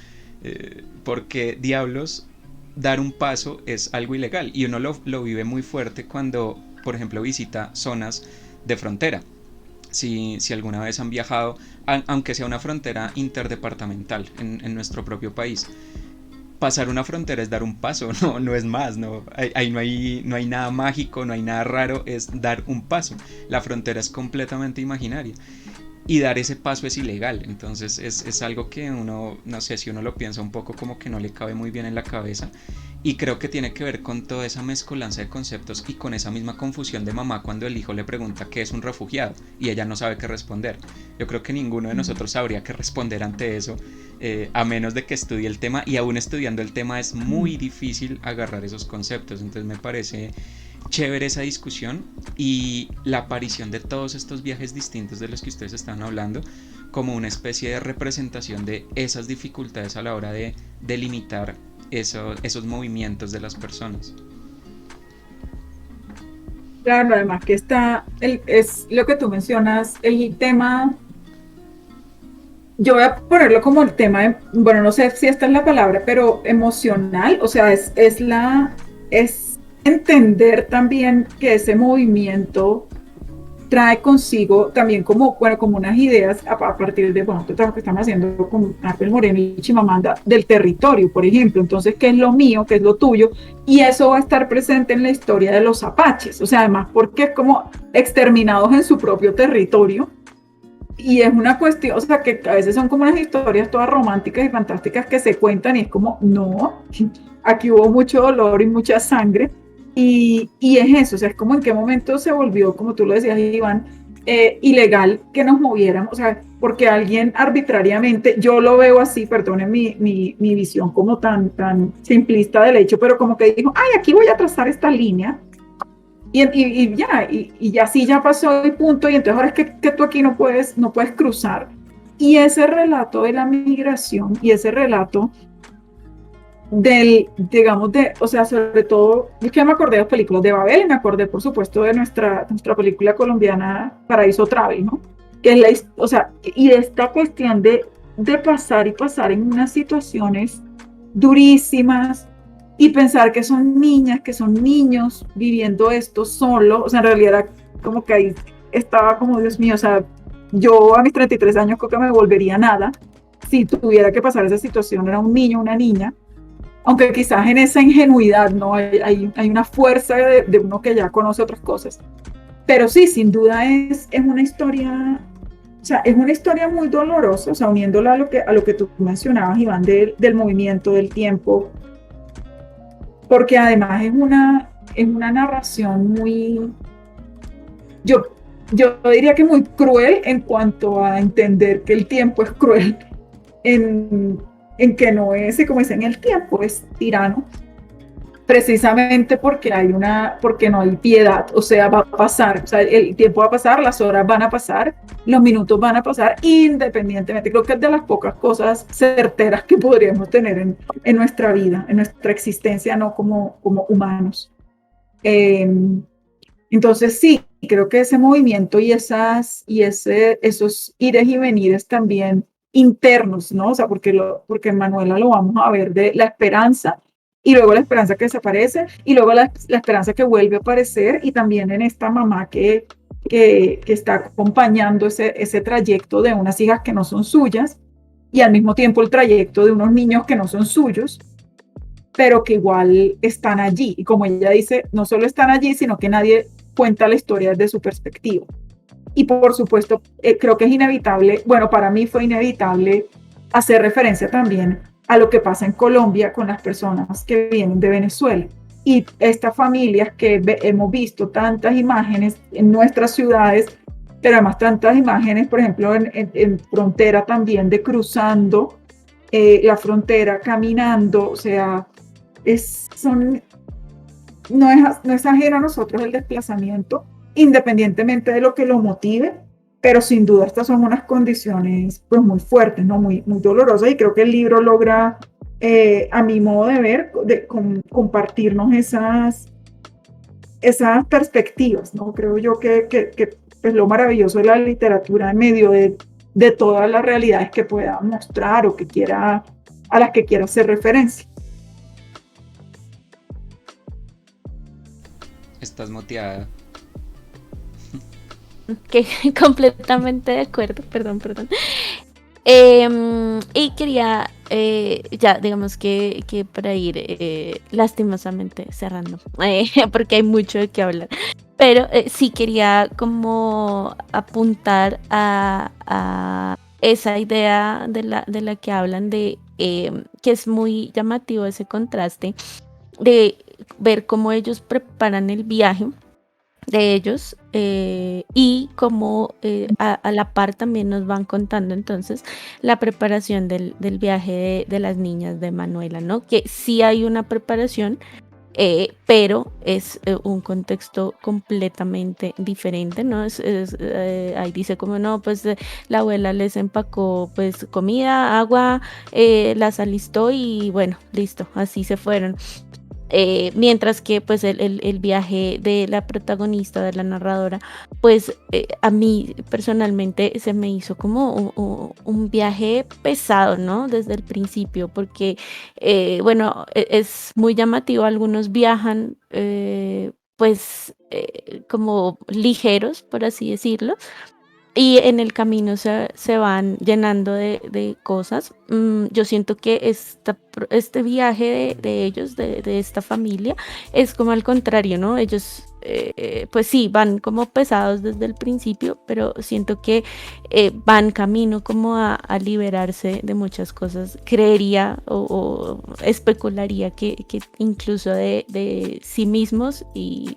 Speaker 1: ¿por qué diablos dar un paso es algo ilegal? Y uno lo vive muy fuerte cuando, por ejemplo, visita zonas de frontera. Si alguna vez han viajado, aunque sea una frontera interdepartamental en nuestro propio país, pasar una frontera es dar un paso, no es más, ahí no hay nada mágico, no hay nada raro, es dar un paso. La frontera es completamente imaginaria y dar ese paso es ilegal. Entonces es algo que uno, no sé, si uno lo piensa un poco, como que no le cabe muy bien en la cabeza, y creo que tiene que ver con toda esa mezcolanza de conceptos y con esa misma confusión de mamá cuando el hijo le pregunta qué es un refugiado y ella no sabe qué responder. Yo creo que ninguno de nosotros sabría qué responder ante eso, a menos de que estudie el tema, y aún estudiando el tema es muy difícil agarrar esos conceptos. Entonces me parece chévere esa discusión y la aparición de todos estos viajes distintos de los que ustedes están hablando como una especie de representación de esas dificultades a la hora de delimitar esos movimientos de las personas.
Speaker 2: Claro, además que es lo que tú mencionas, el tema, yo voy a ponerlo como el tema de, bueno, no sé si esta es la palabra, pero emocional, o sea, es entender también que ese movimiento trae consigo también como unas ideas a partir de, bueno, trabajo que estamos haciendo con Arpel Moreno y Chimamanda del territorio, por ejemplo. Entonces, ¿qué es lo mío? ¿Qué es lo tuyo? Y eso va a estar presente en la historia de los apaches, o sea, además porque es como exterminados en su propio territorio, y es una cuestión, o sea, que a veces son como unas historias todas románticas y fantásticas que se cuentan y es como, no, aquí hubo mucho dolor y mucha sangre. Y es eso, o sea, es como en qué momento se volvió, como tú lo decías, Iván, ilegal que nos moviéramos, o sea, porque alguien arbitrariamente, yo lo veo así, perdonen mi visión como tan simplista del hecho, pero como que dijo, ay, aquí voy a trazar esta línea, y ya sí ya pasó el punto, y entonces ahora es que tú aquí no puedes cruzar. Y ese relato de la migración y ese relato digamos, o sea, sobre todo, es que me acordé de las películas de Babel y me acordé, por supuesto, de nuestra película colombiana Paraíso Travel, ¿no? Que es o sea, y de esta cuestión de pasar y pasar en unas situaciones durísimas y pensar que son niñas, que son niños viviendo esto solo, o sea, en realidad era como que ahí estaba como, Dios mío, o sea, yo a mis 33 años creo que me volvería nada si tuviera que pasar esa situación, era un niño, una niña, aunque quizás en esa ingenuidad, ¿no? Hay una fuerza de uno que ya conoce otras cosas. Pero sí, sin duda es una historia, o sea, es una historia muy dolorosa, o sea, uniéndola a lo que tú mencionabas, Iván, del movimiento, del tiempo, porque además es una narración muy, yo, yo diría que muy cruel en cuanto a entender que el tiempo es cruel, en, en que no es, como dicen, el tiempo es tirano, precisamente porque no hay piedad, o sea, va a pasar, o sea, el tiempo va a pasar, las horas van a pasar, los minutos van a pasar, independientemente, creo que es de las pocas cosas certeras que podríamos tener en nuestra vida, en nuestra existencia, no como humanos. Eh, entonces sí, creo que ese movimiento esos ires y venires también internos, ¿no? O sea, porque en Manuela lo vamos a ver de la esperanza y luego la esperanza que desaparece y luego la esperanza que vuelve a aparecer y también en esta mamá que está acompañando ese trayecto de unas hijas que no son suyas y al mismo tiempo el trayecto de unos niños que no son suyos, pero que igual están allí. Y como ella dice, no solo están allí, sino que nadie cuenta la historia desde su perspectiva. Y por supuesto, creo que es inevitable, bueno, para mí fue inevitable hacer referencia también a lo que pasa en Colombia con las personas que vienen de Venezuela. Y estas familias que hemos visto tantas imágenes en nuestras ciudades, pero además tantas imágenes, por ejemplo, en frontera también de cruzando la frontera, caminando, o sea, son no es ajeno a nosotros el desplazamiento, independientemente de lo que lo motive, pero sin duda estas son unas condiciones pues muy fuertes, ¿no? Muy dolorosas y creo que el libro logra, a mi modo de ver, compartirnos esas perspectivas, ¿no? Creo yo que es lo maravilloso de la literatura en medio de todas las realidades que pueda mostrar o a las que quiera hacer referencia.
Speaker 1: ¿Estás motivada?
Speaker 3: Que completamente de acuerdo, perdón. Y quería, ya digamos que para ir lastimosamente cerrando, porque hay mucho de qué hablar, pero sí quería como apuntar a esa idea de la que hablan que es muy llamativo ese contraste de ver cómo ellos preparan el viaje de ellos y cómo a la par también nos van contando entonces la preparación del viaje de las niñas de Manuela, ¿no? Que sí hay una preparación, pero es un contexto completamente diferente, ¿no? Ahí dice como no, pues la abuela les empacó pues comida, agua, las alistó y bueno, listo, así se fueron. Mientras que pues el viaje de la protagonista, de la narradora, pues a mí personalmente se me hizo como un viaje pesado, ¿no? Desde el principio, porque bueno, es muy llamativo, algunos viajan pues como ligeros, por así decirlo, y en el camino se van llenando de cosas. Yo siento que este viaje de ellos, de esta familia, es como al contrario, ¿no? Ellos, pues sí, van como pesados desde el principio, pero siento que van camino como a liberarse de muchas cosas. Creería o especularía que incluso de sí mismos y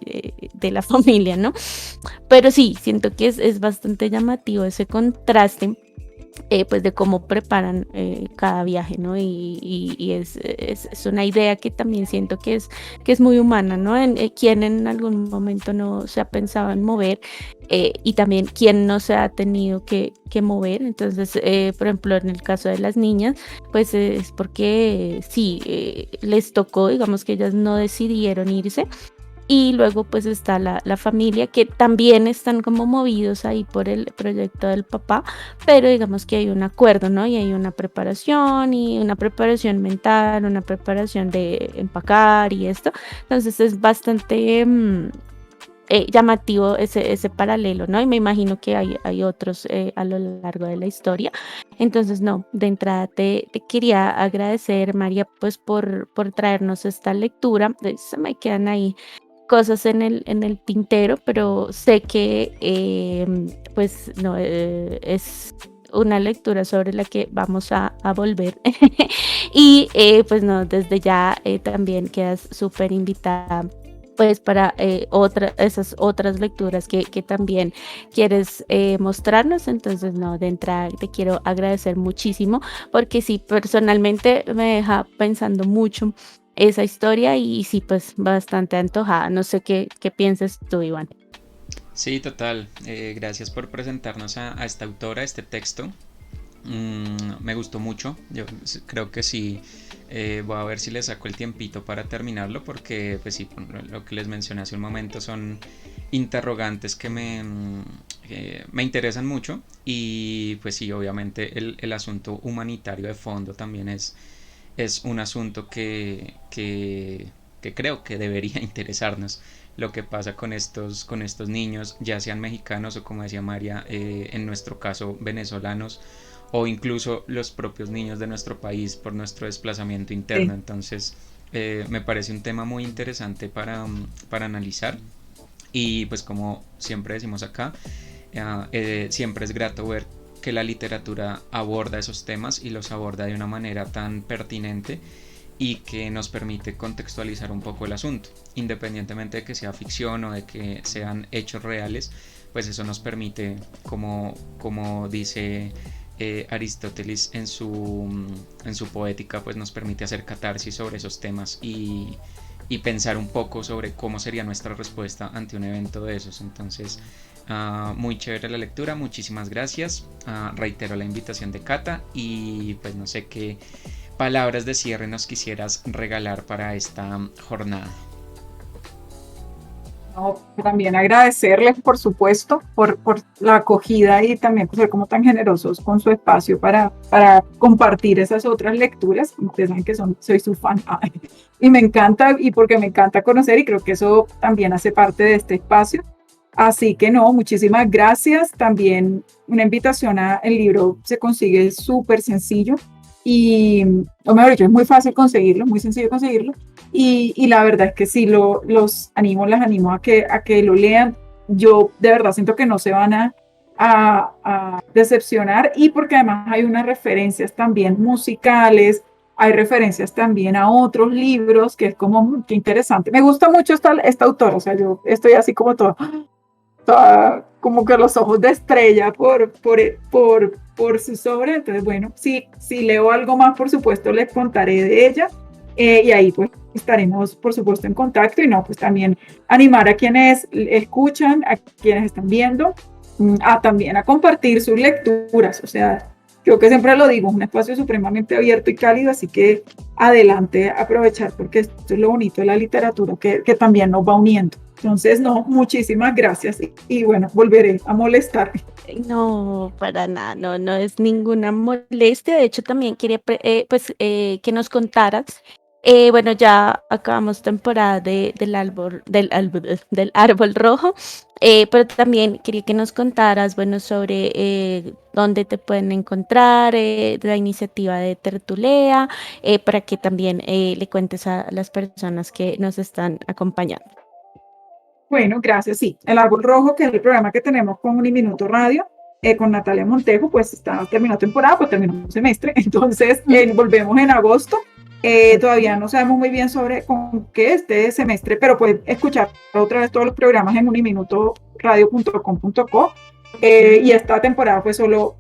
Speaker 3: de la familia, ¿no? Pero sí, siento que es bastante llamativo ese contraste pues de cómo preparan cada viaje, ¿no? Y es una idea que también siento que es muy humana, ¿no? Quien en algún momento no se ha pensado en mover y también quien no se ha tenido que mover. Entonces, por ejemplo, en el caso de las niñas, pues es porque sí, les tocó, digamos que ellas no decidieron irse. Y luego pues está la familia que también están como movidos ahí por el proyecto del papá, pero digamos que hay un acuerdo, ¿no? Y hay una preparación mental, una preparación de empacar y esto. Entonces es bastante llamativo ese paralelo, ¿no? Y me imagino que hay otros a lo largo de la historia. Entonces, no, de entrada te quería agradecer, María, pues por traernos esta lectura. Se me quedan ahí cosas en el tintero, pero sé que pues no es una lectura sobre la que vamos a volver. Y pues no, desde ya también quedas súper invitada pues para esas otras lecturas que también quieres mostrarnos. Entonces, no, de entrada te quiero agradecer muchísimo porque sí, personalmente me deja pensando mucho esa historia y sí, pues bastante antojada. No sé qué piensas tú, Iván.
Speaker 1: Sí, total. Gracias por presentarnos a esta autora, este texto. Me gustó mucho. Yo creo que sí. Voy a ver si le saco el tiempito para terminarlo porque, pues sí, lo que les mencioné hace un momento son interrogantes que me interesan mucho y pues sí, obviamente el asunto humanitario de fondo también es un asunto que creo que debería interesarnos. Lo que pasa con estos niños, ya sean mexicanos o como decía María, en nuestro caso venezolanos, o incluso los propios niños de nuestro país por nuestro desplazamiento interno.
Speaker 2: Sí.
Speaker 1: Entonces, me parece un tema muy interesante para analizar y pues como siempre decimos acá, siempre es grato ver que la literatura aborda esos temas y los aborda de una manera tan pertinente y que nos permite contextualizar un poco el asunto, independientemente de que sea ficción o de que sean hechos reales, pues eso nos permite, como dice Aristóteles en su poética, pues nos permite hacer catarsis sobre esos temas y pensar un poco sobre cómo sería nuestra respuesta ante un evento de esos. Entonces, muy chévere la lectura, muchísimas gracias. Reitero la invitación de Cata y pues no sé qué palabras de cierre nos quisieras regalar para esta jornada.
Speaker 2: No, también agradecerles, por supuesto, por la acogida y también por ser como tan generosos con su espacio para compartir esas otras lecturas. Ustedes saben que soy su fan. Y me encanta, y porque me encanta conocer, y creo que eso también hace parte de este espacio. Así que no, muchísimas gracias. También una invitación a el libro se consigue súper sencillo y, o mejor dicho, es muy fácil conseguirlo, muy sencillo conseguirlo. Y la verdad es que sí, las animo a que lo lean. Yo de verdad siento que no se van a decepcionar y porque además hay unas referencias también musicales, hay referencias también a otros libros, que es como, qué interesante. Me gusta mucho esta autora, o sea, yo estoy así como toda como que los ojos de estrella por sus obras. Entonces, bueno, si leo algo más, por supuesto, les contaré de ella. Y ahí pues estaremos, por supuesto, en contacto y no, pues también animar a quienes escuchan, a quienes están viendo, también a compartir sus lecturas. O sea, yo que siempre lo digo, es un espacio supremamente abierto y cálido, así que adelante, aprovechar, porque esto es lo bonito de la literatura, que también nos va uniendo. Entonces, no, muchísimas gracias y bueno, volveré a molestar.
Speaker 3: No, para nada, no es ninguna molestia. De hecho, también quería pues que nos contaras. Bueno, ya acabamos temporada del árbol rojo, pero también quería que nos contaras, bueno, sobre dónde te pueden encontrar, la iniciativa de Tertulea, para que también le cuentes a las personas que nos están acompañando.
Speaker 2: Bueno, gracias. Sí, El Árbol Rojo, que es el programa que tenemos con Uniminuto Radio, con Natalia Montejo, pues está terminando temporada, pues terminó un semestre, entonces volvemos en agosto. Todavía no sabemos muy bien sobre con qué este semestre, pero pueden escuchar otra vez todos los programas en uniminutoradio.com.co. Y esta temporada fue solo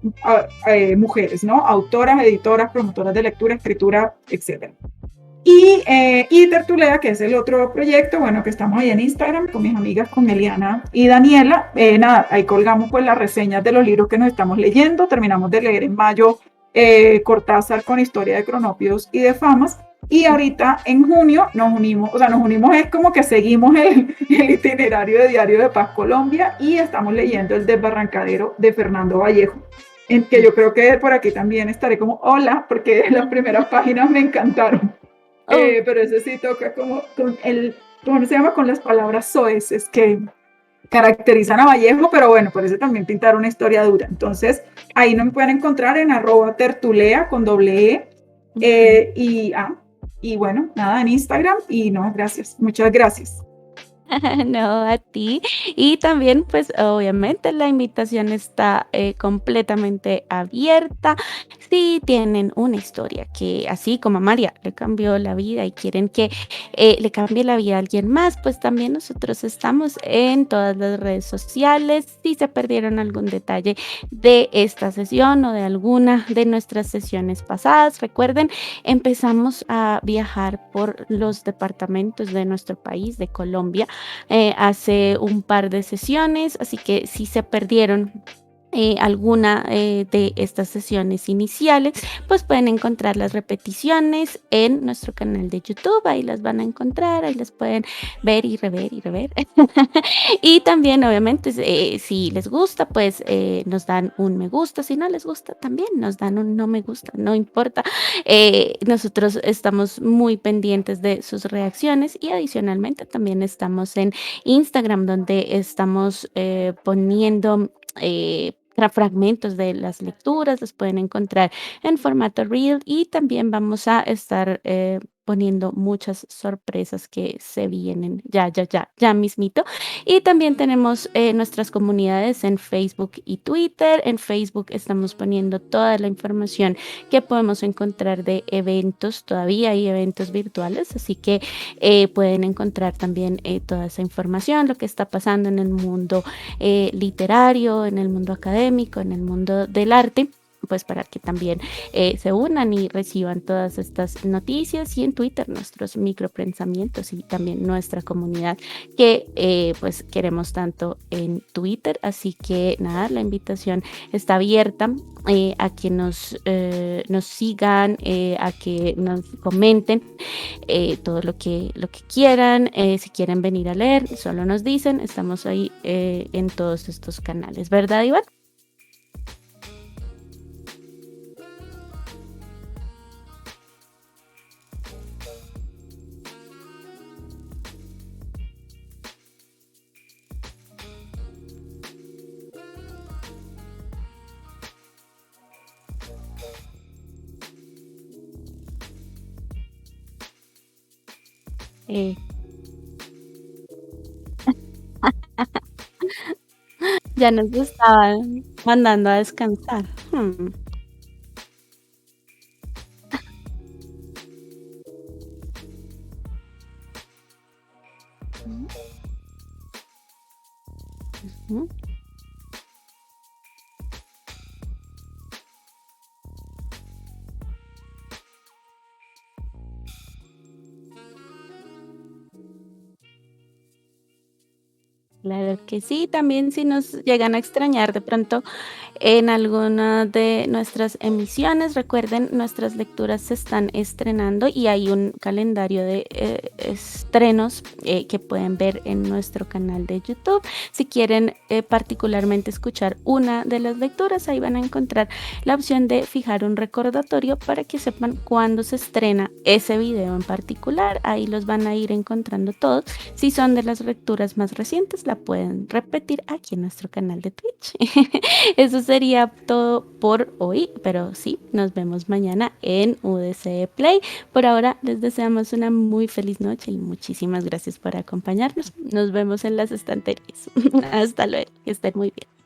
Speaker 2: mujeres, ¿no? Autoras, editoras, promotoras de lectura, escritura, etc. Y Tertulea, que es el otro proyecto, bueno, que estamos ahí en Instagram con mis amigas, con Eliana y Daniela. Nada, ahí colgamos pues las reseñas de los libros que nos estamos leyendo. Terminamos de leer en mayo Cortázar con Historia de Cronopios y de Famas. Y ahorita en junio nos unimos, o sea, nos unimos es como que seguimos el itinerario de Diario de Paz Colombia y estamos leyendo el Desbarrancadero de Fernando Vallejo, en que yo creo que por aquí también estaré como hola, porque las primeras páginas me encantaron.
Speaker 3: Oh,
Speaker 2: Pero ese sí toca como con ¿cómo se llama? Con las palabras soeces que caracterizan a Vallejo, pero bueno, por eso también pintar una historia dura. Entonces, ahí no me pueden encontrar en @tertulea con doble
Speaker 3: ujú.
Speaker 2: y bueno, nada, en Instagram y no, gracias, muchas gracias.
Speaker 3: No, a ti. Y también, pues, obviamente la invitación está completamente abierta. Si tienen una historia que, así como a María, le cambió la vida y quieren que le cambie la vida a alguien más, pues también nosotros estamos en todas las redes sociales. Si se perdieron algún detalle de esta sesión o de alguna de nuestras sesiones pasadas, recuerden, empezamos a viajar por los departamentos de nuestro país, de Colombia hace un par de sesiones, así que si se perdieron alguna de estas sesiones iniciales, pues pueden encontrar las repeticiones en nuestro canal de YouTube, ahí las van a encontrar, ahí las pueden ver y rever y rever. Y también, obviamente, si les gusta, pues nos dan un me gusta, si no les gusta, también nos dan un no me gusta, no importa. Nosotros estamos muy pendientes de sus reacciones y adicionalmente también estamos en Instagram, donde estamos poniendo fragmentos de las lecturas, los pueden encontrar en formato reel y también vamos a estar poniendo muchas sorpresas que se vienen ya mismito. Y también tenemos nuestras comunidades en Facebook y Twitter. En Facebook estamos poniendo toda la información que podemos encontrar de eventos, todavía hay eventos virtuales, así que pueden encontrar también toda esa información, lo que está pasando en el mundo literario, en el mundo académico, en el mundo del arte, pues para que también se unan y reciban todas estas noticias y en Twitter nuestros micropensamientos y también nuestra comunidad que pues queremos tanto en Twitter. Así que nada, la invitación está abierta a que nos sigan, a que nos comenten todo lo que quieran. Si quieren venir a leer, solo nos dicen, estamos ahí en todos estos canales, ¿verdad, Iván? Eh, ya nos estaban mandando a descansar. Ujú, ujú. Claro que sí, también si nos llegan a extrañar de pronto en alguna de nuestras emisiones, recuerden, nuestras lecturas se están estrenando y hay un calendario de estrenos que pueden ver en nuestro canal de YouTube. Si quieren particularmente escuchar una de las lecturas, ahí van a encontrar la opción de fijar un recordatorio para que sepan cuándo se estrena ese video en particular. Ahí los van a ir encontrando todos. Si son de las lecturas más recientes, la pueden repetir aquí en nuestro canal de Twitch. Eso sería todo por hoy, pero sí, nos vemos mañana en UDC Play. Por ahora les deseamos una muy feliz noche y muchísimas gracias por acompañarnos. Nos vemos en las estanterías. Hasta luego, que estén muy bien.